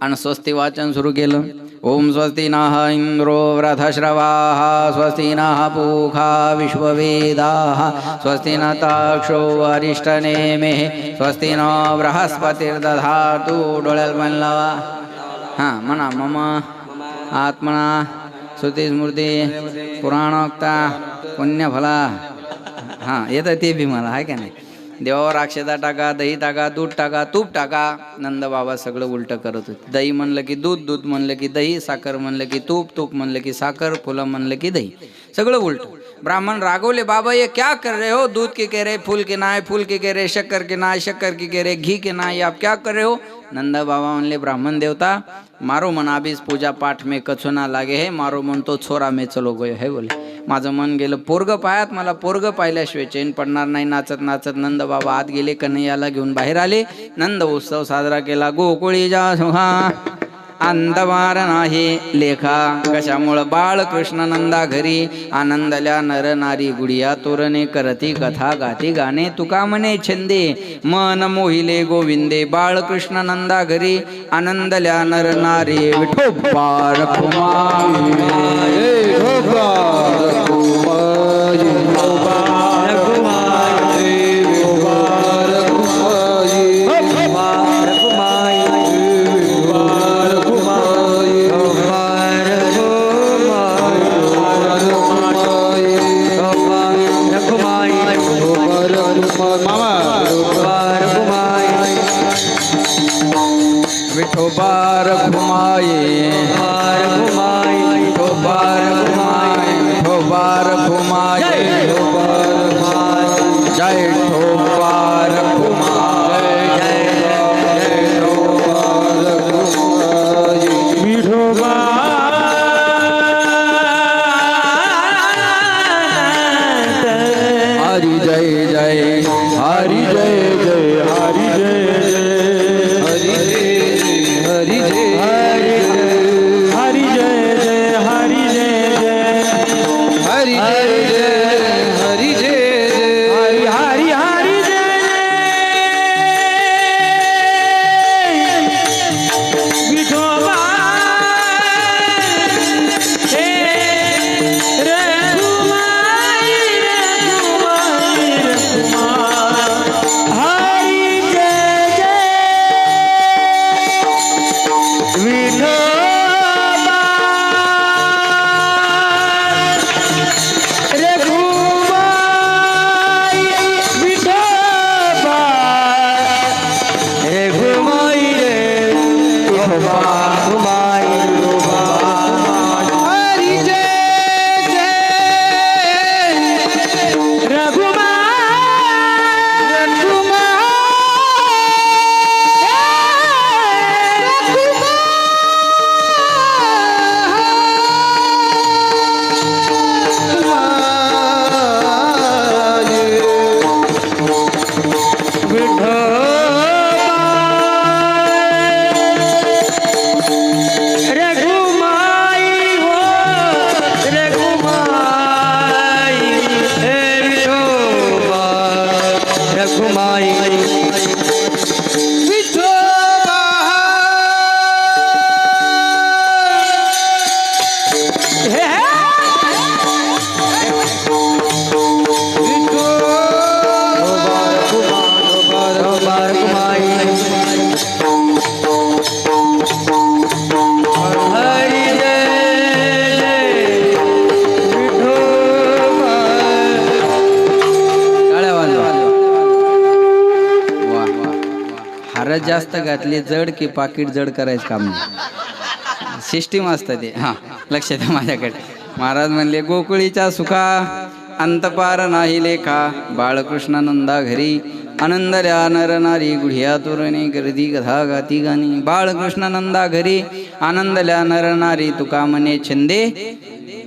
आणि स्वस्ती वाचन सुरू केलं. ओम स्वस्ति नः इंद्रो वृधश्रवाः स्वस्ति नः पूषा विश्ववेदाः स्वस्ति न ताक्षो अरिष्टनेमिः स्वस्ति न बृहस्पतिर्दधातु. डोळ्याला मन लावा. हां म्हणा, मम आत्मना श्रुतिस्मृती पुराणोक्ता पुण्यफला. हां येतं ते बी मला, आहे का नाही. देवावर अक्षता टाका, दही टाका, दूध टाका, तूप टाका. नंदबाबा सगळं उलटं करत होते. दही म्हणलं की दूध, दूध म्हणलं की दही, साखर म्हणलं की तूप, तूप म्हणलं की साखर, फुलं म्हणलं की दही, सगळं उलट. ब्राह्मण रागवले, बाबा ये क्या कर रहे हो. दूध के कह रहे फूल के नाय, फूल के कह रहे शक्कर के नाय, शक्कर की कह रहे घी के नाय, आप क्या कर रहे हो. नंदा बाबा म्हणले, ब्राह्मण देवता मारो मन अभीच पूजा पाठ में कछु ना लागे है. मारो मन तो छोरा में चलो गयो है. बोले माझं मन गेलं पोरग पायात. मला पोरग पाहिल्याशिवाय चैन पडणार नाही. नाचत नाचत नंद बाबा आत गेले. कन्हैयाला घेऊन बाहेर आले. नंद उत्सव साजरा केला. गोकुळी जा सुहा अंतवार नाही लेखा. कशामुळं बाळकृष्ण नंदा घरी आनंदल्या नर नारी. गुडिया तोरणे करती कथा गाती गाणे. तुका म्हणे छंदे मन मोहिले गोविंदे. बाळकृष्ण नंदा घरी आनंदल्या नर नारी. विठोबा रखुमाई विठोबार घुमाए विठोबार घुमाए विठोबार घुमाए जय ठोबार घुमाए जय ठोबार घुमाए विठोबा. हरि जय जय हरि जय जय हरि जय रे हारच जास्त घातली जड की पाकिट जड करायचं काम नाही. सिस्टीम असतं ते. हां, लक्ष द्या माझ्याकडे. महाराज म्हणले गोकुळीच्या सुखा अंतपार नाही लेखा, बाळकृष्णानंदा घरी आनंदल्या नर नारी, गुढिया तोरणी गर्दी गधा गाती गाणी. बाळकृष्णानंदा घरी आनंदल्या नर नारी, तुका म्हणे छंदे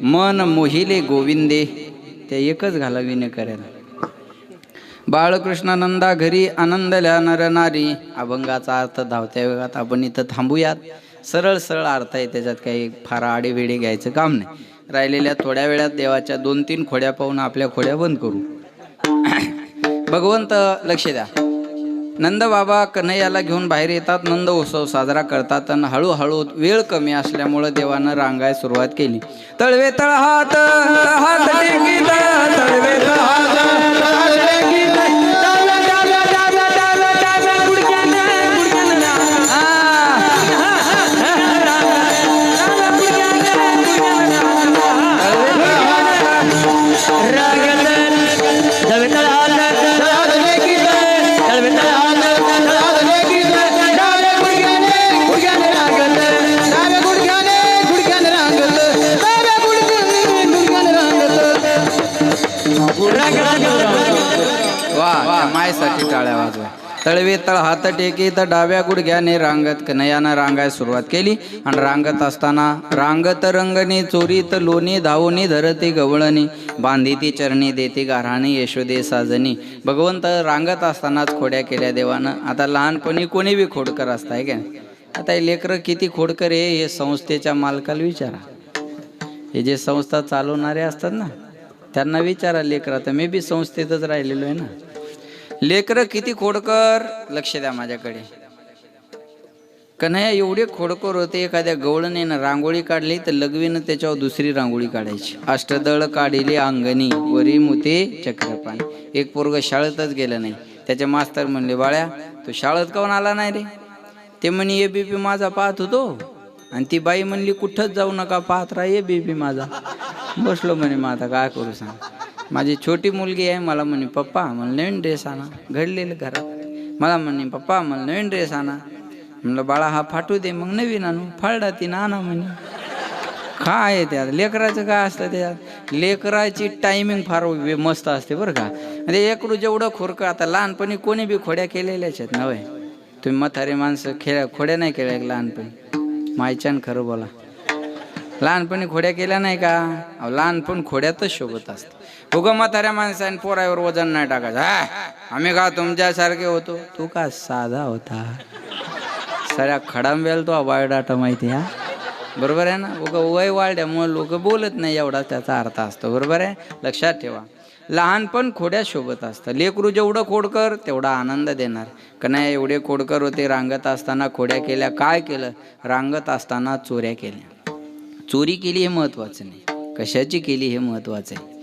मन मोहिले गोविंदे. त्या एकच घालावीने करायला. बाळकृष्णानंदा घरी आनंदल्या नर नारी. अभंगाचा अर्थ धावत्या वेगात आपण इथं थांबूयात. सरळ सरळ अर्थ आहे, त्याच्यात काही फार आडेवेडे घ्यायचं काम नाही. राहिलेल्या थोड्या वेळात देवाच्या 2-3 खोड्या पाहून आपल्या खोड्या बंद करू. भगवंत लक्ष द्या. नंद बाबा कन्हैयाला घेऊन बाहेर येतात. नंद उत्सव साजरा करतात. आणि हळूहळू वेळ कमी असल्यामुळं देवानं रांगाय सुरुवात केली. तळवे तळ हात हात टेकीत, तळवे तळ हात हात टेकीत, डाव्या डाव्या डाव्या डाव्या डाव्या गुडघ्याने गुडघ्याने वा मायसाठी टाळ्या वाजवा. तळवे तळ हात टेकीत डाव्या गुडघ्याने रांगत कन्हैयानं रांगाय सुरुवात केली. आणि रांगत असताना रांगत रंगणी चोरीत लोणी धावणी धरती गवळणी, बांधिती चरणी देती गाऱ्हाणी यशोदे साजनी. भगवंत रांगत असतानाच खोड्या केल्या देवानं. आता लहानपणी कोणी बी खोडकर असताय का? आता हे लेकरं किती खोडकर आहे हे संस्थेच्या मालकाला विचारा. हे जे संस्था चालवणारे असतात ना त्यांना विचारा. लेकरं तर मी बी संस्थेतच राहिलेलो आहे ना. लेकरं किती खोडकर. लक्ष द्या माझ्याकडे. कन्हैया एवढे खोडकर होते, एखाद्या गवळणीनं रांगोळी काढली तर लघवीनं त्याच्यावर दुसरी रांगोळी काढायची. अष्टदळ काढिले अंगणी वरी मुते चक्रपाणी. एक पोरग शाळेतच गेलं नाही. त्याचे मास्तर म्हणले बाळ्या तू शाळेत काऊन आला नाही रे? ते म्हणे ABP माझा पाहत होतो. आणि ती बाई म्हणली कुठंच जाऊ नका पाहत राहा ABP माझा. बसलो म्हणे मग आता काय करू सांग. माझी छोटी मुलगी आहे. मला म्हणे पप्पा मला नवीन ड्रेस आणा. घडलेलं घरात. मला म्हणे पप्पा मला नवीन ड्रेस आणा. म्हणलं बाळा हा फाटू दे मग नवीन आणू. फाळडा ती आणा म्हणे. काय आहे त्यात लेकराचं काय असतं त्यात. लेकराची टायमिंग फार मस्त असते बरं का. म्हणजे एकडू जेवढं खोरकं. आता लहानपणी कोणी बी खोड्या केलेल्याच आहेत नव्हे. तुम्ही म्हातारे माणसं खोड्या नाही केल्या लहानपणी. मायच्यान खरं बोला. लहानपणी खोड्या केल्या नाही का? लहानपण खोड्यातच शोभत असतं. उगा म्हाताऱ्या माणसाने पोरावर वजन नाही टाकायचं. आम्ही का तुमच्यासारखे होतो. तू का साधा होता. सगळ्या खडांबेल तो बायोडाटा माहिती. हा बरोबर आहे ना. उगा वय वाढल्यामुळे लोक बोलत नाही एवढा त्याचा अर्थ असतो. बरोबर आहे. लक्षात ठेवा. लहानपण खोड्या शोभत असतं. लेकरू जेवढं खोडकर तेवढा आनंद देणार. कन्हैया एवढे खोडकर होते. रांगत असताना खोड्या केल्या. काय केलं? रांगत असताना चोऱ्या केल्या. चोरी केली हे महत्वाचं नाही, कशाची केली हे महत्वाचं आहे.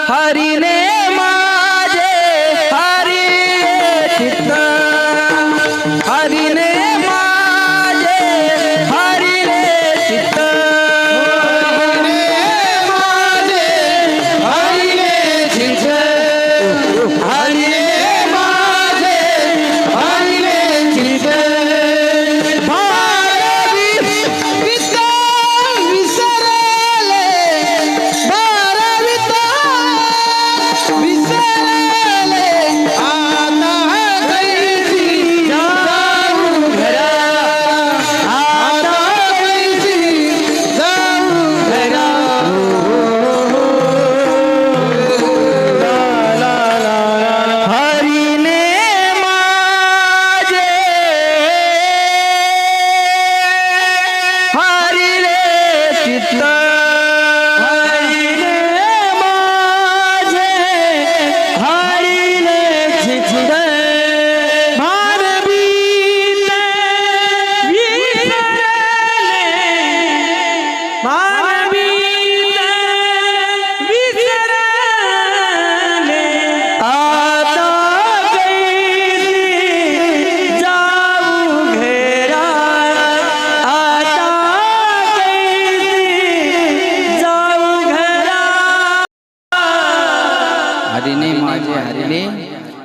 हरीने माझे हरी चित्त, हरीने माझे हरी चित्त, माझे हरी चित्त, हरी माझे हरी चित्त.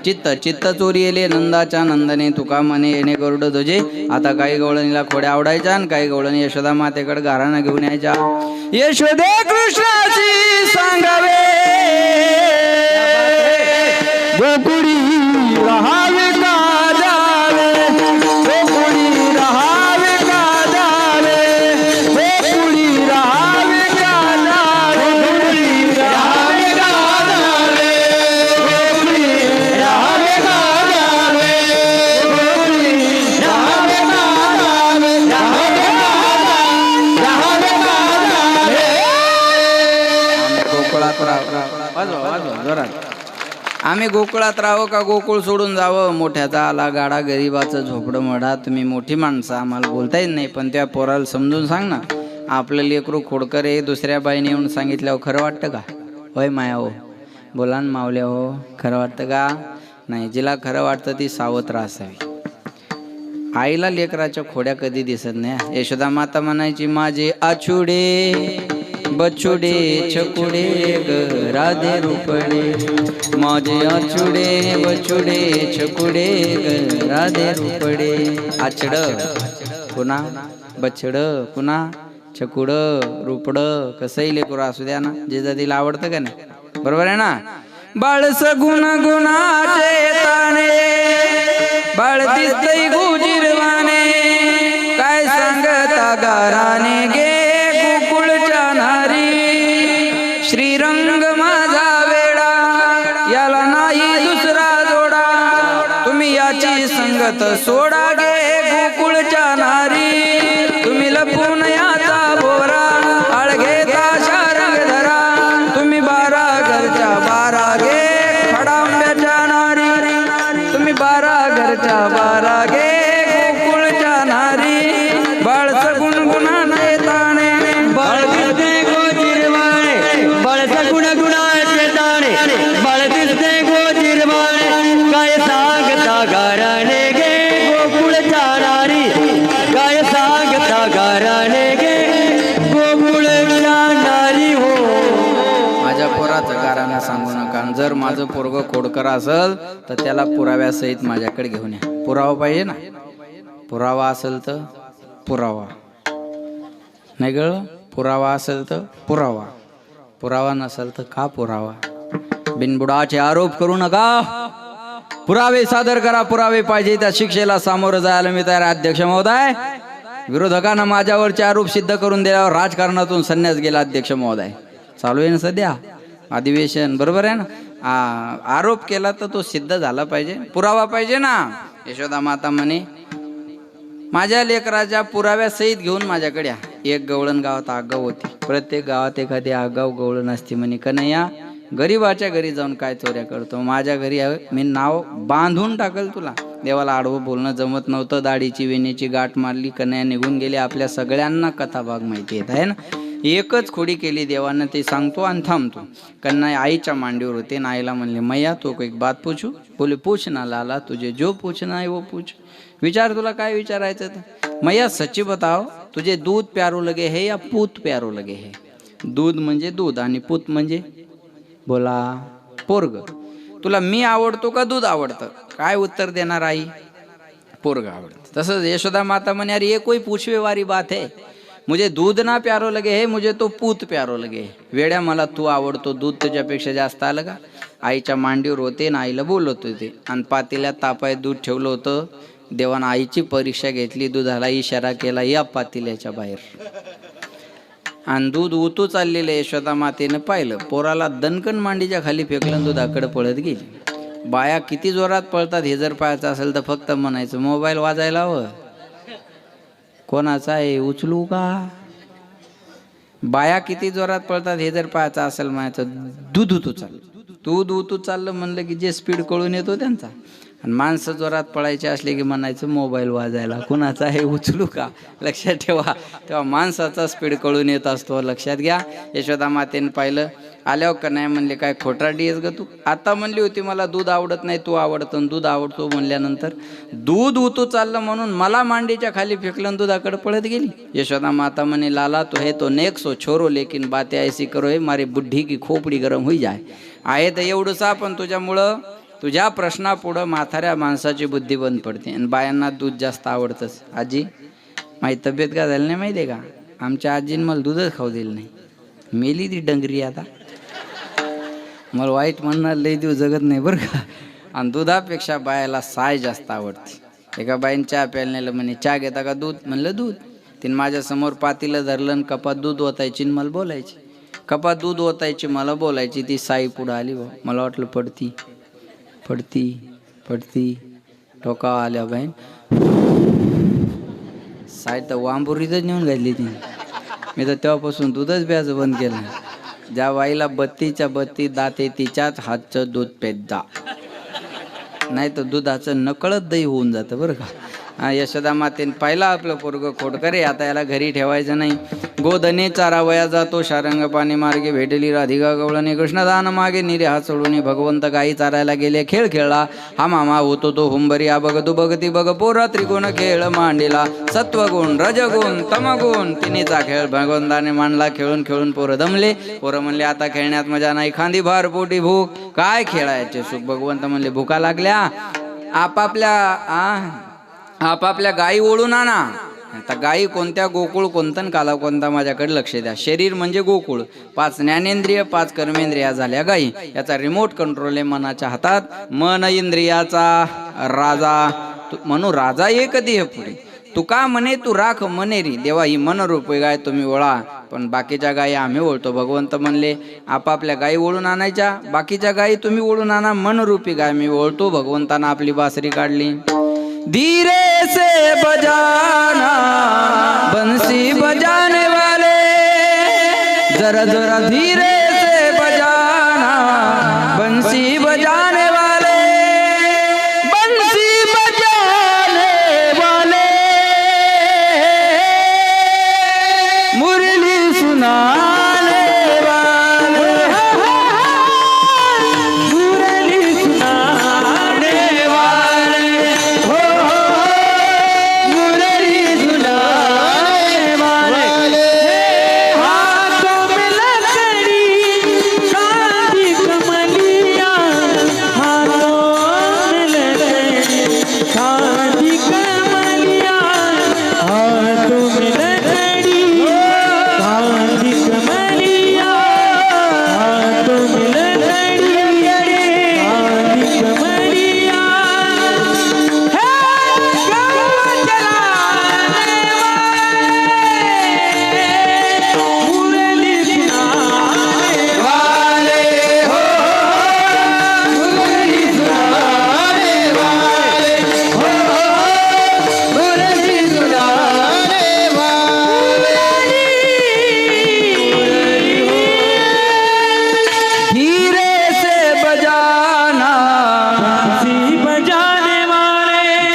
चित्त चित्त चोरी येले नंदाच्या नंदने तुका मने येणे गरुड ध्वजे. आता काही गवळणीला खोड्या आवडायच्या आणि काही गवळणी यशोदा मातेकडे गाराणा घेऊन यायच्या. यशोदे कृष्णाची सांगावे गोकुळी राहावे का जावे, गोकुळी राहावे का जावे, गोकुळी राहावे का जावे, गोकुळी राहावे का जावे, गोकुळी राहावे का जावे, गोकुळी राहावे का जावे, राहावे का जावे. गोकुळात वाजवा जोरात. आम्ही गोकुळात राहावं का गोकुळ सोडून जावं. मोठ्याचा आला गाडा गरीबाचं झोपडं मढा. तुम्ही मोठी माणसं आम्हाला बोलता येत नाही, पण त्या पोराला समजून सांग ना. आपलं लेकरू खोडकर आहे, दुसऱ्या बाईने येऊन सांगितल्यावर खरं वाटतं का? होय माया हो, बोला ना मावल्या हो, खरं वाटतं का? नाही. जिला खरं वाटतं ती सावत्र असावी. आईला लेकराच्या खोड्या कधी दिसत नाही. यशोदा माता म्हणायची माझे आछुडे बछुडे छकुडे ग राधे रुपडे, माझे आछुडे बछुडे छकुडे ग राधे रुपडे. आछड पुन्हा बछड पुन्हा छकुड रुपड, कसंही लेकरू असू द्या ना, जे तिला आवडतं का नाही. बरोबर आहे ना. बाळस गुण गुणाचे ताणे बाळ दिसतई गुजिरवाने, काय सांगता गाराने गे गोकुळच्या नारी. श्रीरंग माझा वेडा याला नाही दुसरा जोडा, तुम्ही याची संगत सोडा गे गोकुळच्या नारी. तुम्ही लपून याचा बोरा अळघेता शारंग धरा, तुम्ही 12 घरच्या 12 गे खडांब्याच्या नारी, तुम्ही 12 घरच्या 12 गे गोकुळच्या नारी. बाळस गुणगुणाने ताणे बाळ दिसते गोजिरवाणे, बाळचा गुणगुणाचे ताणे, बाळ दिसते गोजिरवाणे, काय सांगता गाराणे गे गोकुळच्या नारी, काय सांगता गाराणे गे गोकुळच्या नारी हो. माझ्या पोराचं गारांना सांगू नका. जर माझं पोरग खोडकर असेल तर त्याला पुराव्यासहित माझ्याकडे घेऊन या. पुरावा पाहिजे ना. पुरावा असेल तर पुरावा नाही ग. पुरावा असेल तर पुरावा, पुरावा नसेल तर का पुरावा. बिनबुडाचे आरोप करू नका. पुरावे सादर करा. पुरावे पाहिजे त्या शिक्षेला सामोरं जायला मी तयार. अध्यक्ष महोदय, विरोधकांना माझ्यावरचे आरोप सिद्ध करून दिल्यावर राजकारणातून संन्यास गेला. अध्यक्ष महोदय, चालू आहे ना सध्या अधिवेशन, बरोबर आहे ना. आरोप केला तर तो सिद्ध झाला पाहिजे, पुरावा पाहिजे ना. यशोदा माता म्हणे माझ्या लेकराच्या पुराव्यासहित घेऊन माझ्याकडे या. एक गवळण गावात आगाव होती. प्रत्येक गावात एखादी आगाव गवळण असते. म्हणे कन्हैया, गरीबाच्या घरी जाऊन काय चोऱ्या करतो. माझ्या घरी मी नाव बांधून टाकल तुला. देवाला आडवं बोलणं जमत नव्हतं. दाढीची वेणीची गाठ मारली. कन्हैया निघून गेले. आपल्या सगळ्यांना कथाभाग माहिती येत आहे ना. एकच खोडी केली देवानं, ते सांगतो आणि थांबतो. कन्हैया आईच्या मांडीवर होते. आणि आईला म्हणले मैया तो एक बात पूछू. बोले पूछ ना लाला, तुझे जो पूछना है वो पूछ. विचार, तुला काय विचारायचं तर. मैया सच्ची बताओ, तुझे दूध प्यारो लगे है या पूत प्यारो लगे है. दूध म्हणजे दूध आणि पूत म्हणजे बोला पोरग. तुला मी आवडतो का दूध आवडतं? काय उत्तर देणार आई? पोरग आवडतं. तसंच यशोदा माता म्हणे अरे ये कोई पूछवे वाली बात है, मुझे दूध ना प्यारो लगे है, मुझे तो पूत प्यारो लगे है. वेड्या, मला तू आवडतो, दूध तुझ्यापेक्षा जास्त आलं का? आईच्या मांडीवर होते ना आईला बोलत होते. आणि पातेल्यात तापाय दूध ठेवलं होतं. देवानं आईची परीक्षा घेतली. दुधाला इशारा केला या पातेल्याच्या बाहेर. आणि दूध उतू चाललेलं यशोदा मातेनं पाहिलं. पोराला दणकन मांडीच्या खाली फेकलं, दुधाकडे पळत गेली. बाया किती जोरात पळतात हे जर पाहायचं असेल तर फक्त म्हणायचं मोबाईल वाजायला हवं. कोणाचा आहे उचलू का? बाया किती जोरात पळतात हे जर पाहायचं असेल म्हणायचं दूध उतू चाललं. दूध उतू चाललं म्हणलं की जे स्पीड कळून येतो त्यांचा. आणि माणसं जोरात पळायचे असले की म्हणायचं मोबाईल वाजायला. कुणाचा आहे उचलू का? लक्षात ठेवा. तेव्हा माणसाचा स्पीड कळून येत असतो. लक्षात घ्या. यशोदा मातेनं पाहिलं. आल्यावर का नाही म्हणले काय खोटारडी आहेस ग तू? आता म्हणली होती मला दूध आवडत नाही, तू आवडतं. दूध आवडतो म्हणल्यानंतर दूध उतू चाललं म्हणून मला मांडीच्या खाली फेकलं, दुधाकडे पळत गेली. यशोदा माता म्हणे लाला तो है तो नेक सो छोरो, लेकिन बातें ऐसी करो है मारी बुड्ढी की खोपडी गरम होई जाय. आहे तर एवढंच, पण तुझ्यामुळं तुझ्या प्रश्नापुढं म्हाताऱ्या माणसाची बुद्धी बंद पडते आणि बायांना दूध जास्त आवडतंच. आजी माझी तब्येत का झाली नाही माहिती आहे का, आमच्या आजीने मला दूधच खाऊ दिलं नाही, मेली ती डंगरी आता. मला वाईट म्हणणार लई दिवस जगत नाही बरं का. आणि दुधापेक्षा बायाला साय जास्त आवडते. एका बाईने चहा प्यायला नेलं, म्हणे चहा घेता का दूध, म्हणलं दूध. तिने माझ्यासमोर पातीला धरलं आणि कपात दूध ओतायची आणि मला बोलायची, कपात दूध ओतायची मला बोलायची. ती साई पुढं आली बा, मला वाटलं पडती पडती पडती, टोका आल्या बाईन, साई तर वांबुरीतच नेऊन घातली तिने. मी तर तेव्हापासून दूधच प्यायचं बंद केलं. ज्या बाईला 32च्या दाते तिच्याच हातचं दूध पेत जा, नाही तर दुधाचं नकळत दही होऊन जातं बरं का. यशोदा मातेने पाहिला आपलं पोरगं खोडकरे, आता याला घरी ठेवायचं नाही. गोधने चारावया जातो शारंग पाणी मार्गे, भेटली राधिका गवळणी कृष्णदान मागे, निरे हात सोडून भगवंत गाई चारायला गेले. खेळ खेळला हा मामा होतो तो हुंबरी, आ बघ तू बघती बघ पोरा त्रिगुण खेळ मांडीला, सत्वगुण रजगुण तमगुण तिन्हीचा खेळ भगवंताने मांडला. खेळून खेळून पोरं दमले. पोरं म्हणले आता खेळण्यात मजा नाही, खांदी भार पोटी भूक, काय खेळायचे सुख. भगवंत म्हणले भुका लागल्या, आपापल्या गायी ओढून आणा. आता गायी कोणत्या, गोकुळ कोणतं, काला कोणता, माझ्याकडे लक्ष द्या. शरीर म्हणजे गोकुळ, 5 ज्ञानेंद्रिय 5 कर्मेंद्रिया झाल्या गायी. याचा रिमोट कंट्रोल आहे मनाच्या हातात. मन इंद्रियाचा राजा, म्हणू राजा ये कधी हे पुढे. तू का म्हणे तू राख मनेरी, देवा ही मनरूपी गाय तुम्ही ओळा, पण बाकीच्या गायी आम्ही ओळतो. भगवंत म्हणले आपापल्या गायी ओळून आणायच्या, बाकीच्या गायी तुम्ही ओळून आणा, मनरूपी गाय मी ओळतो. भगवंतानं आपली बासरी काढली. धीरे से बजाना बंसी बजाने वाले, जरा जरा धीरे से बजाना बंसी बजाने वाले, बंसी बजाने वाले, मुरली सुनाने वाले, मुरली सुनाने वाले,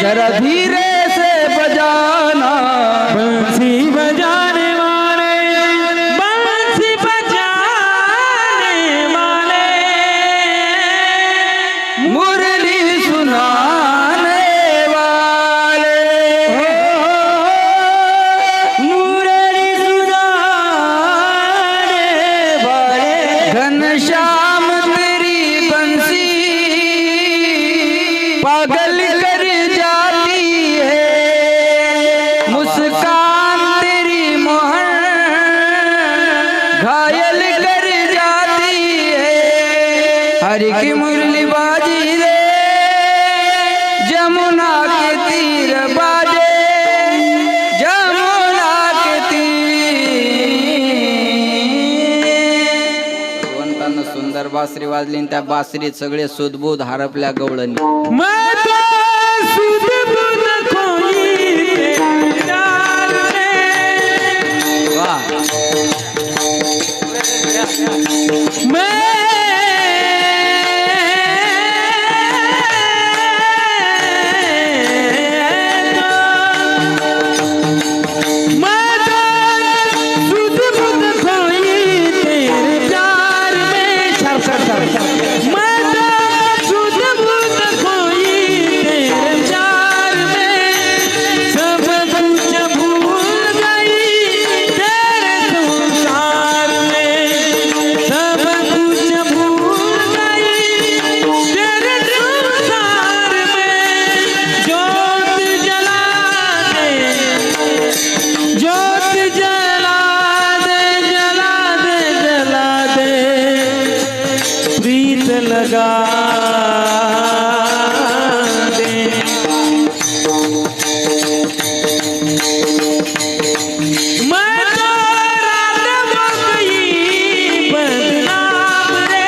जरा धीरे से बजाना बंसी बजाने वाले, बंसी बजाने वाले, मुरली सुनाने वाले, मुरली सुनाने वाले। घनश्याम तेरी बंसी पागल कर जाती है, मुस्कान तेरी मोहन घायल कर जाती है। हरि की मुरली बाजी रे, जमुना के तीर बाजे, जमुना के तीर। भगवंतानं सुंदर बासरी वाजली, त्या बासरीत सगळे सुदबुद हरपल्या गवळणी. सब कुछ लगा दे मैं तो रात हो गई बदनाम रे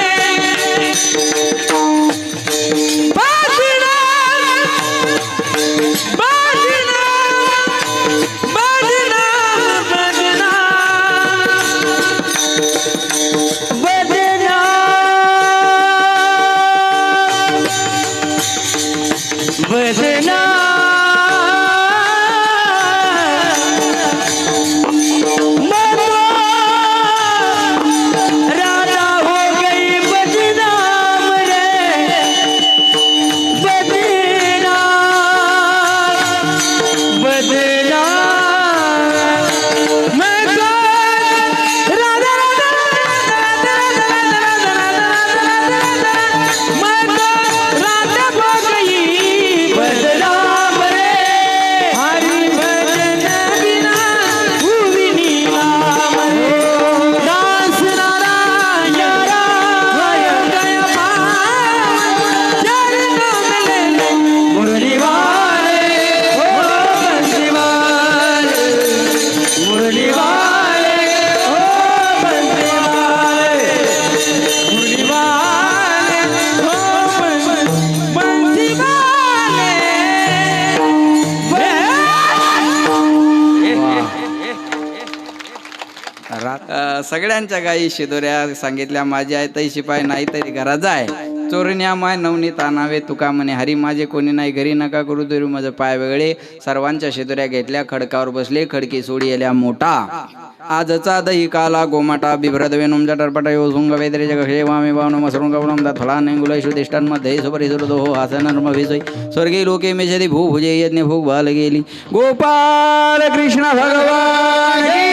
सगळ्यांच्या गायी शिदोऱ्या सांगितल्या माझी आई तै शिपाय नाही तरी घरा जाय चोरण्या माय नवनीत आणावे तुका म्हणे हरी माझे कोणी नाही घरी नका करू तरी माझं पाय वेगळे सर्वांच्या शिदोऱ्या घेतल्या खडकावर बसले खडकी सोडी येल्या मोठा आजचा दही काला गोमाटा बिभ्रदवे नुमजा टरपटा यो सुंग वेदरे जग वामे बावन मसरुंग गवनम दा थला नेंगुलै शुदिष्टान मध्ये सुपरि सुरदो हासन नर्म विसोई स्वर्गी लोके मेषदी भू भुजे यज्ञ भूग बाल गेली गोपाल कृष्ण भगवान की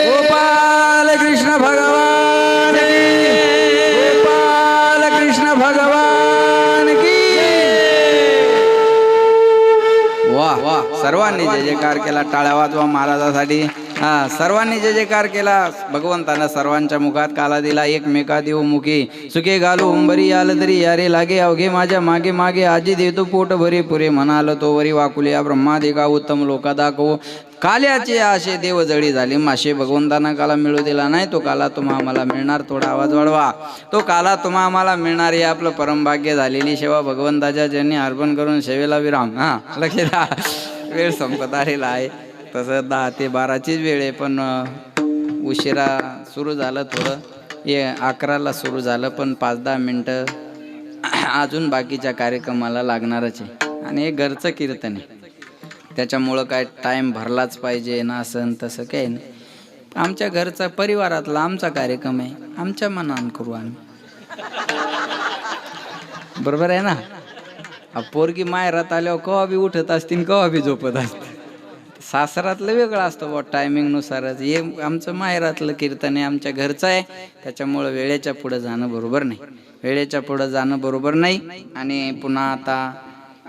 गोपाल कृष्ण भगवान की गोपाल कृष्ण भगवान की वाह वाह सर्वांनी जय जयकार केला टाळ्या वाजवा महाराजासाठी सर्वांनी जय जयकार केला भगवंतानं सर्वांच्या मुखात काला दिला एकमेका देव मुखी सुखे घालू उंबरी आलं तरी यारे लागे अवघे माझ्या मागे मागे आजी देतो पोट भरे पुरे म्हणाल तो वरी वाकुल्या ब्रह्मादिका उत्तम लोका दाखवू काल्याचे आशे देव जळी झाली माशे भगवंतांना काला मिळू दिला नाही तो काला तुम्हा आम्हाला मिळणार थोडा आवाज वाढवा तो काला तुम्हा आम्हाला मिळणार हे आपलं परमभाग्य झालेली सेवा भगवंताच्या ज्यांनी अर्पण करून सेवेला विराम लक्ष द्या वेळ संपत आलेला आहे तसं 10 ते 12चीच वेळ आहे पण उशिरा सुरू झालं थोडं 11ला सुरू झालं पण 5-10 मिनटं अजून बाकीच्या कार्यक्रमाला लागणारच आहे आणि हे घरचं कीर्तन आहे त्याच्यामुळं काय टाईम भरलाच पाहिजे ना असं तसं काही नाही आमच्या घरचा परिवारातला आमचा कार्यक्रम आहे आमच्या मनानं करू आम्ही बरोबर आहे ना पोरगी माहेरात आल्यावर कवा बी उठत असतील कवा बी झोपत असतील सासरातलं वेगळं असतं बा टायमिंगनुसारच हे आमचं माहेरातलं कीर्तन आहे आमच्या घरचं आहे त्याच्यामुळं वेळेच्या पुढं जाणं बरोबर नाही वेळेच्या पुढं जाणं बरोबर नाही आणि पुन्हा आता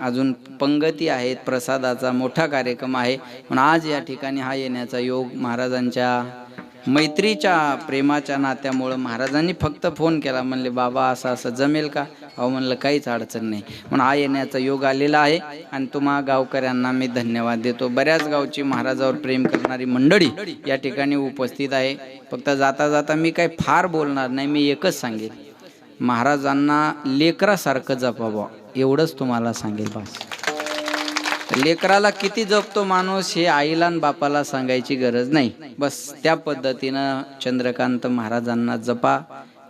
अजून पंगती आहेत प्रसादाचा मोठा कार्यक्रम आहे म्हणून आज या ठिकाणी हा येण्याचा योग महाराजांच्या मैत्रीच्या प्रेमाच्या नात्यामुळं महाराजांनी फक्त फोन केला म्हणले बाबा असं असं जमेल का अहो म्हणलं काहीच अडचण नाही म्हणून हा येण्याचा योग आलेला आहे आणि तुम्हा गावकऱ्यांना मी धन्यवाद देतो बऱ्याच गावची महाराजावर प्रेम करणारी मंडळी या ठिकाणी उपस्थित आहे फक्त जाता जाता मी काही फार बोलणार नाही मी एकच सांगेन महाराजांना लेकरासारखं जपावं एवढंच तुम्हाला सांगेल बस लेकराला किती जपतो माणूस हे आईला आणि बापाला सांगायची गरज नाही बस त्या पद्धतीनं चंद्रकांत महाराजांना जपा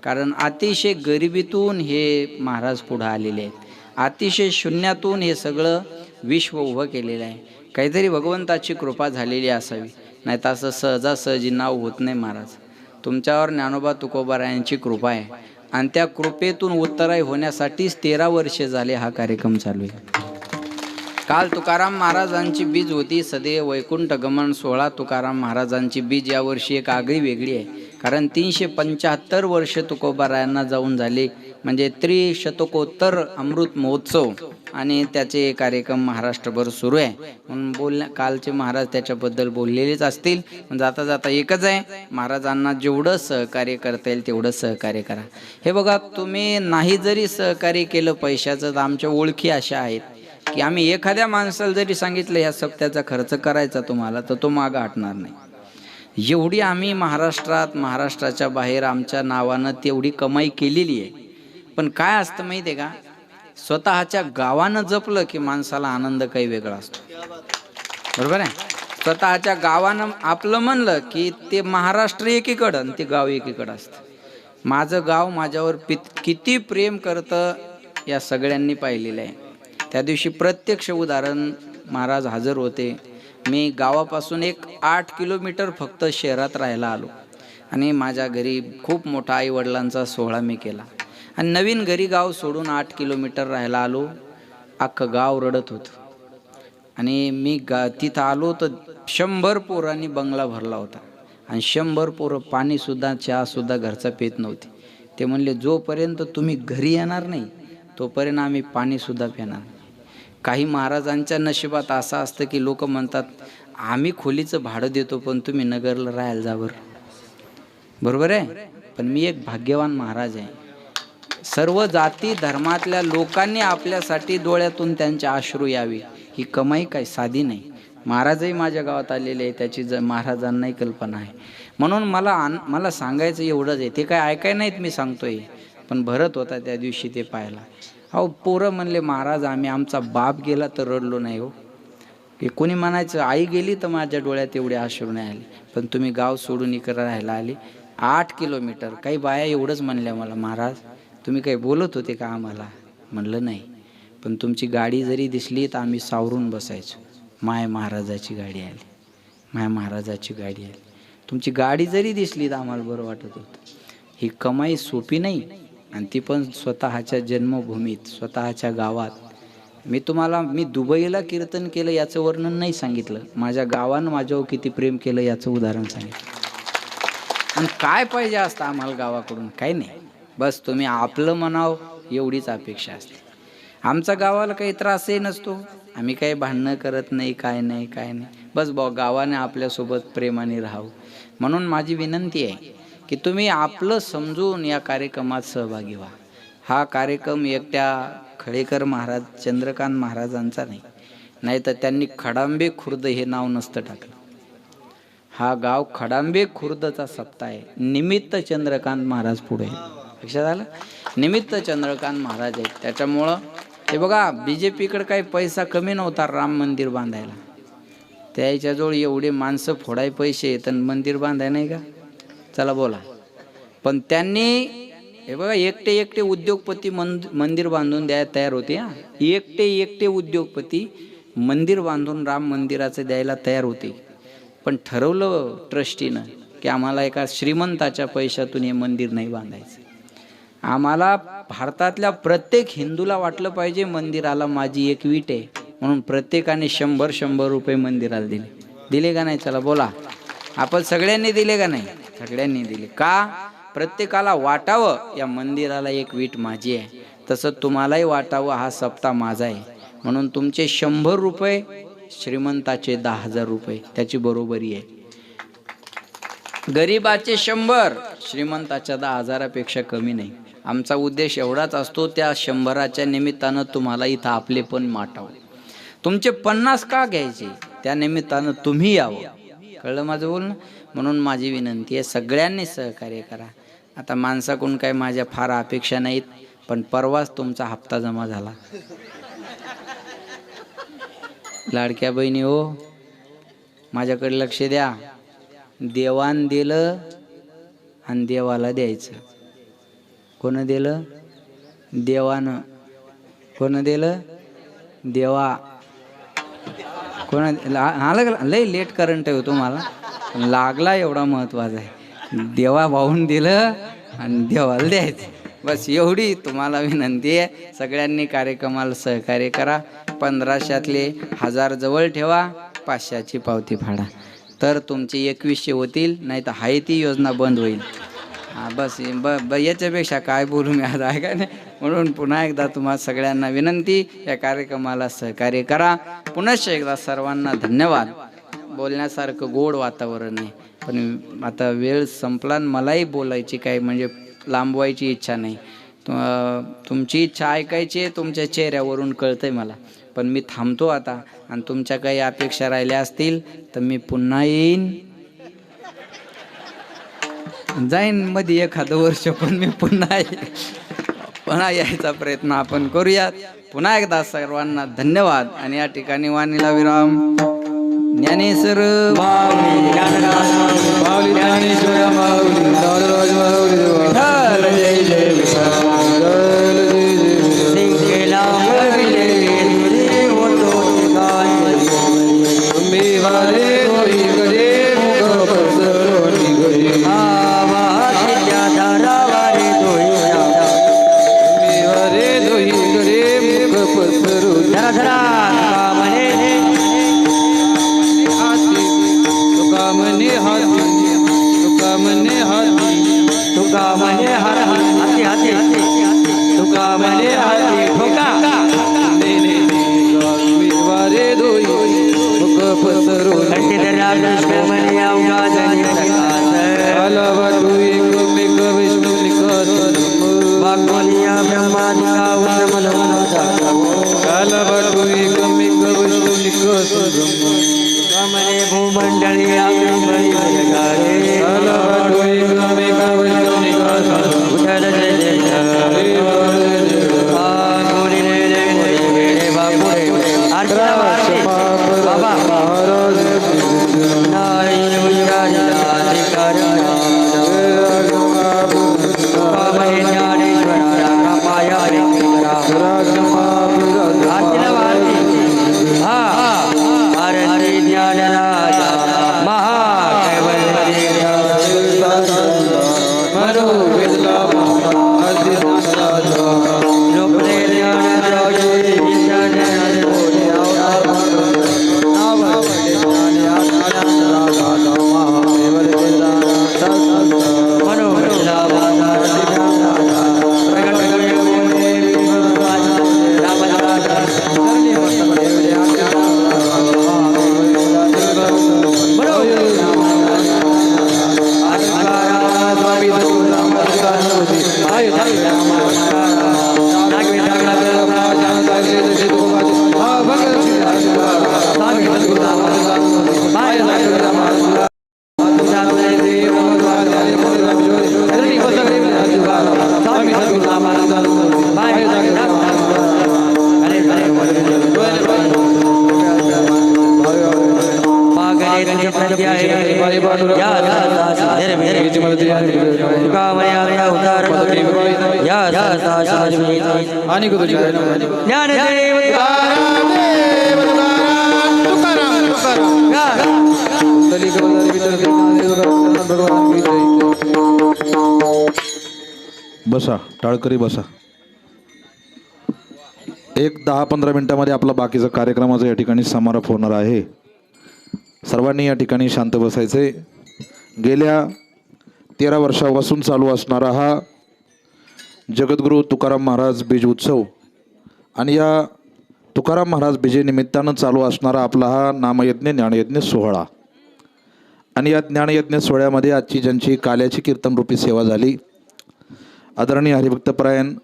कारण अतिशय गरिबीतून हे महाराज पुढे आलेले आहेत अतिशय शून्यातून हे सगळं विश्व उभं केलेलं आहे काहीतरी भगवंताची कृपा झालेली असावी नाही तर असं सहजासहजी नाव होत नाही महाराज तुमच्यावर ज्ञानोबा तुकोबारायांची कृपा आहे आणि त्या कृपेतून उत्तराई होण्यासाठीच 13 वर्षे झाले हा कार्यक्रम चालू आहे काल तुकाराम महाराजांची बीज होती सदैव वैकुंठ गमन 16 तुकाराम महाराजांची बीज यावर्षी एक आगळी वेगळी आहे कारण 375 वर्ष तुकोबारायांना जाऊन झाले म्हणजे त्रिशतकोत्तर अमृत महोत्सव आणि त्याचे कार्यक्रम महाराष्ट्रभर सुरू आहे. म्हणून कालचे महाराज त्याच्याबद्दल बोललेलेच असतील. पण जाता जाता एकच आहे, महाराजांना जेवढं सहकार्य करता येईल तेवढं सहकार्य करा. हे बघा, तुम्ही नाही जरी सहकार्य केलं पैशाचं, तर आमच्या ओळखी अशा आहेत की आम्ही एखाद्या माणसाला जरी सांगितलं ह्या सप्त्याचा खर्च करायचा तुम्हाला, तर तो मागं हटणार नाही. एवढी आम्ही महाराष्ट्रात, महाराष्ट्राच्या बाहेर आमच्या नावानं तेवढी कमाई केलेली आहे. पण काय असतं माहिती आहे का, स्वतःच्या गावानं जपलं की माणसाला आनंद काही वेगळा असतो. बरोबर आहे. स्वतःच्या गावानं आपलं म्हणलं की ते महाराष्ट्र एकीकडं आणि ते गाव एकीकडं असतं. माझं गाव माझ्यावर किती प्रेम करतं या सगळ्यांनी पाहिलेलं आहे. त्या दिवशी प्रत्यक्ष उदाहरण महाराज हजर होते. मी गावापासून 8 किलोमीटर फक्त शहरात राहायला आलो आणि माझ्या घरी खूप मोठा आईवडिलांचा सोहळा मी केला. आणि नवीन घरी गाव सोडून 8 किलोमीटर राहायला आलो. अख्खं गाव रडत होतं. आणि मी तिथं आलो तर 100 पोरांनी बंगला भरला होता. आणि 100 पोरं पाणीसुद्धा, चहासुद्धा घरचा पेत नव्हते. ते म्हणले, जोपर्यंत तुम्ही घरी येणार नाही तोपर्यंत आम्ही पाणीसुद्धा पिणार नाही. काही महाराजांच्या नशिबात असं असतं की लोक म्हणतात, आम्ही खोलीचं भाडं देतो पण तुम्ही नगरला राहायला जा बरं. बरोबर आहे. पण मी एक भाग्यवान महाराज आहे. सर्व जाती धर्मातल्या लोकांनी आपल्यासाठी डोळ्यातून त्यांचे अश्रू यावे, ही कमाई काय साधी नाही. महाराजही माझ्या गावात आलेले आहे, त्याची महाराजांनाही कल्पना आहे. म्हणून मला सांगायचं एवढंच आहे. ते काय ऐकाय नाहीत मी सांगतोय, पण भरत होता त्या दिवशी ते पाहायला. अहो, पोरं म्हणले, महाराज आम्ही आमचा बाप गेला तर रडलो नाही हो. की कोणी म्हणायचं आई गेली तर माझ्या डोळ्यात एवढे अश्रू नाही आले. पण तुम्ही गाव सोडून इकडं राहायला आले 8 किलोमीटर. काही बाया एवढंच म्हणल्या मला, महाराज तुम्ही काही बोलत होते का आम्हाला? म्हणलं नाही, पण तुमची गाडी जरी दिसली तर आम्ही सावरून बसायचो. माय महाराजाची गाडी आली, माय महाराजाची गाडी आली. तुमची गाडी जरी दिसली तर आम्हाला बरं वाटत होतं. ही कमाई सोपी नाही, आणि ती पण स्वतःच्या जन्मभूमीत, स्वतःच्या गावात. मी दुबईला कीर्तन केलं याचं वर्णन नाही सांगितलं, माझ्या गावानं माझ्यावर किती प्रेम केलं याचं उदाहरण सांगितलं. आणि काय पाहिजे असतं आम्हाला गावाकडून? काही नाही, बस तुम्ही आपलं म्हणावं एवढीच अपेक्षा असते. आमच्या गावाला काही त्रासही नसतो, आम्ही काही भांडणं करत नाही, काय नाही. बस गावाने आपल्यासोबत प्रेमाने राहावं. म्हणून माझी विनंती आहे की तुम्ही आपलं समजून या कार्यक्रमात सहभागी व्हा. हा कार्यक्रम एकट्या खळेकर महाराज, चंद्रकांत महाराजांचा नाही तर त्यांनी खडांबे खुर्द हे नाव नसतं टाकलं. हा गाव खडांबे खुर्दचा सप्ताह आहे. निमित्त चंद्रकांत महाराज पुढे, लक्षात आलं? निमित्त चंद्रकांत महाराज आहेत. त्याच्यामुळं हे बघा, BJPकडे काही पैसा कमी नव्हता राम मंदिर बांधायला. त्याच्याजवळ एवढे माणसं फोडाय पैसे तर मंदिर बांधाय नाही का? चला बोला. पण त्यांनी हे बघा, एकटे उद्योगपती मंदिर बांधून द्यायला तयार होते. एकटे उद्योगपती मंदिर बांधून राम मंदिराचं द्यायला तयार होते. पण ठरवलं ट्रस्टीनं की आम्हाला एका श्रीमंताच्या पैशातून हे मंदिर नाही बांधायचं. आम्हाला भारतातल्या प्रत्येक हिंदूला वाटलं पाहिजे मंदिराला माझी एक वीट आहे, म्हणून प्रत्येकाने 100 रुपये मंदिराला दिले का नाही? चला बोला. आपण सगळ्यांनी दिले का नाही? सगळ्यांनी दिले. का? प्रत्येकाला वाटावं या मंदिराला एक वीट माझी आहे, तसं तुम्हालाही वाटावं हा सप्ताह माझा आहे. म्हणून तुमचे 100 रुपये, श्रीमंताचे 10,000 रुपये, त्याची बरोबरी आहे. गरीबाचे 100, श्रीमंताच्या 10,000पेक्षा कमी नाही. आमचा उद्देश एवढाच असतो, त्या 100च्या निमित्तानं तुम्हाला इथं आपले पण माटावं. तुमचे 50 का घ्यायचे? त्या निमित्तानं तुम्ही यावं. कळलं माझं बोलणं? म्हणून माझी विनंती आहे, सगळ्यांनी सहकार्य करा. आता माणसाकडून काय माझ्या फार अपेक्षा नाहीत, पण परवाच तुमचा हप्ता जमा झाला. लाडक्या बहिणी हो, माझ्याकडे लक्ष द्या. देवान दिलं आणि देवाला द्यायचं. कोण दिलं? देवानं. कोण दिलं? देवा. कोण आलं? लय लेट करंट आहे तुम्हाला, लागला एवढा महत्वाचा आहे. देवा वाहून दिलं आणि देवाला द्यायचं. बस एवढी तुम्हाला विनंती आहे. सगळ्यांनी कार्यक्रमाला सहकार्य करा. 1500तले 1000 जवळ ठेवा, 500ची पावती फाडा, तर तुमचे 2100 होतील. नाही तर हाय ती योजना बंद होईल. हा बस याच्यापेक्षा काय बोलू मी आता आहे का नाही. म्हणून पुन्हा एकदा तुम्हा सगळ्यांना विनंती, या कार्यक्रमाला सहकार्य करा. पुनश्च एकदा सर्वांना धन्यवाद. बोलण्यासारखं गोड वातावरण आहे, पण आता वेळ संपला आणि मलाही बोलायची काय म्हणजे लांबवायची इच्छा नाही. तुमची इच्छा ऐकायची आहे, तुमच्या चेहऱ्यावरून कळतंय मला. पण मी थांबतो आता, आणि तुमच्या काही अपेक्षा राहिल्या असतील तर मी पुन्हा येईन, जाईन मध्ये एखादं वर्ष, पण मी पुन्हा यायचा प्रयत्न आपण करूयात. पुन्हा एकदा सर्वांना धन्यवाद. आणि या ठिकाणी वाणीला विराम. ज्ञानेश्वर माऊली ज्ञानराज माऊली ज्ञानेश्वर माऊली नारद माऊली विठ्ठल जय जय विठ्ठल जय जय सिंगेला मरले रे होतो ठिकाणी तुम्ही वारे होई गरे मुख पसरोनी गरे आवाच्या दारावारे दोया तुम्ही वारे दोई गरे मुख पसरो धरा धरा मने हाती तुका मने हाती तुका मने हाती हाती तुका मने हाती ठोका ने ने वारे दोई मुख पसरो कंठीधरा कृष्ण मने अवघा जनी प्रकाश आला वाटू एक विष्णू निकट वाकोलिया ब्रह्मादिका उत्तमनोदा आला वाटू एक विष्णू निकट मने भूमंडळी आगमनी जगारे आला एकमेका विष्णुनी उठल जय जय गोरी रे रे रे बापुरे अर्चना वारती बाबा महाराज नारायण विराजनाधिकार कामहे ज्ञानेश्वर रामाया रे अर्चना वारती हा हरे ज्ञान राजा महाकैवल्य मनो विदला लोकले ज्ञान राजे मनो विदला आणि ज्ञानदेव बसा टाळकरी बसा. 10-15 मिनिटांमध्ये आपला बाकीचा कार्यक्रमाचा या ठिकाणी समारोप होणार आहे. सर्वांनी या ठिकाणी शांत बसायचे. गेल्या 13 वर्षापासून चालू असणारा हा जगद्गुरू तुकाराम महाराज बीज उत्सव आणि या तुकाराम महाराज बीजेनिमित्तानं चालू असणारा आपला हा नामयज्ञ ज्ञानयज्ञ सोहळा, आणि या ज्ञानयज्ञ सोहळ्यामध्ये आजची ज्यांची काल्याची कीर्तनरूपी सेवा झाली, आदरणीय हरिभक्तपरायण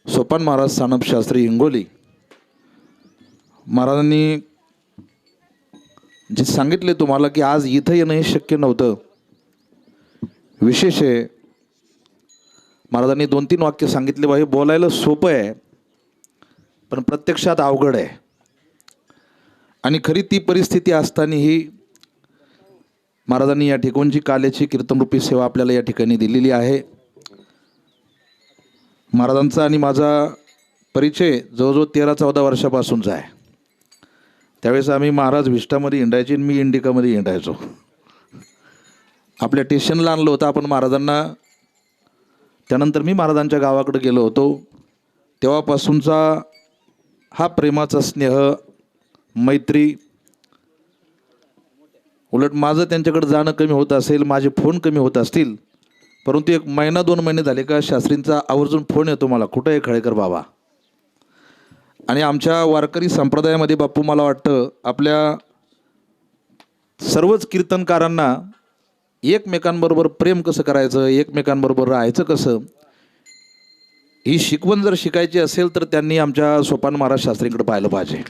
सोपान महाराज सानप शास्त्री हिंगोली महाराजांनी जे सांगितले तुम्हाला की आज इथं येणं हे शक्य नव्हतं. विशेष आहे, महाराजांनी 2-3 वाक्य सांगितले. बाई बोलायला सोपं आहे पण प्रत्यक्षात अवघड आहे. आणि खरी ती परिस्थिती असतानाही महाराजांनी या ठिकाणची काल्याची कीर्तनरूपी सेवा आपल्याला या ठिकाणी दिलेली आहे. महाराजांचा आणि माझा परिचय जवळजवळ 13-14 वर्षापासूनचा आहे. त्यावेळेस आम्ही महाराज विष्टामध्ये हिंडायचे आणि मी इंडिकामध्ये हिंडायचो. आपल्या स्टेशनला आणलं होतं आपण महाराजांना. त्यानंतर मी महाराजांच्या गावाकडे गेलो होतो. तेव्हापासूनचा हा प्रेमाचा स्नेह, मैत्री, उलट माझं त्यांच्याकडे जाणं कमी होत असेल, माझे फोन कमी होत असतील, परंतु 1 महिना 2 महिने झाले का शास्त्रींचा आवर्जून फोन येतो मला, कुठं आहे खळेकर बाबा. आणि आमच्या वारकरी संप्रदायामध्ये बापू मला वाटतं आपल्या सर्वच कीर्तनकारांना एकमेकांबरोबर प्रेम कसं करायचं, एकमेकांबरोबर राहायचं कसं, ही शिकवण जर शिकायची असेल तर त्यांनी आमच्या सोपान महाराज शास्त्रींकडे पाहिलं पाहिजे.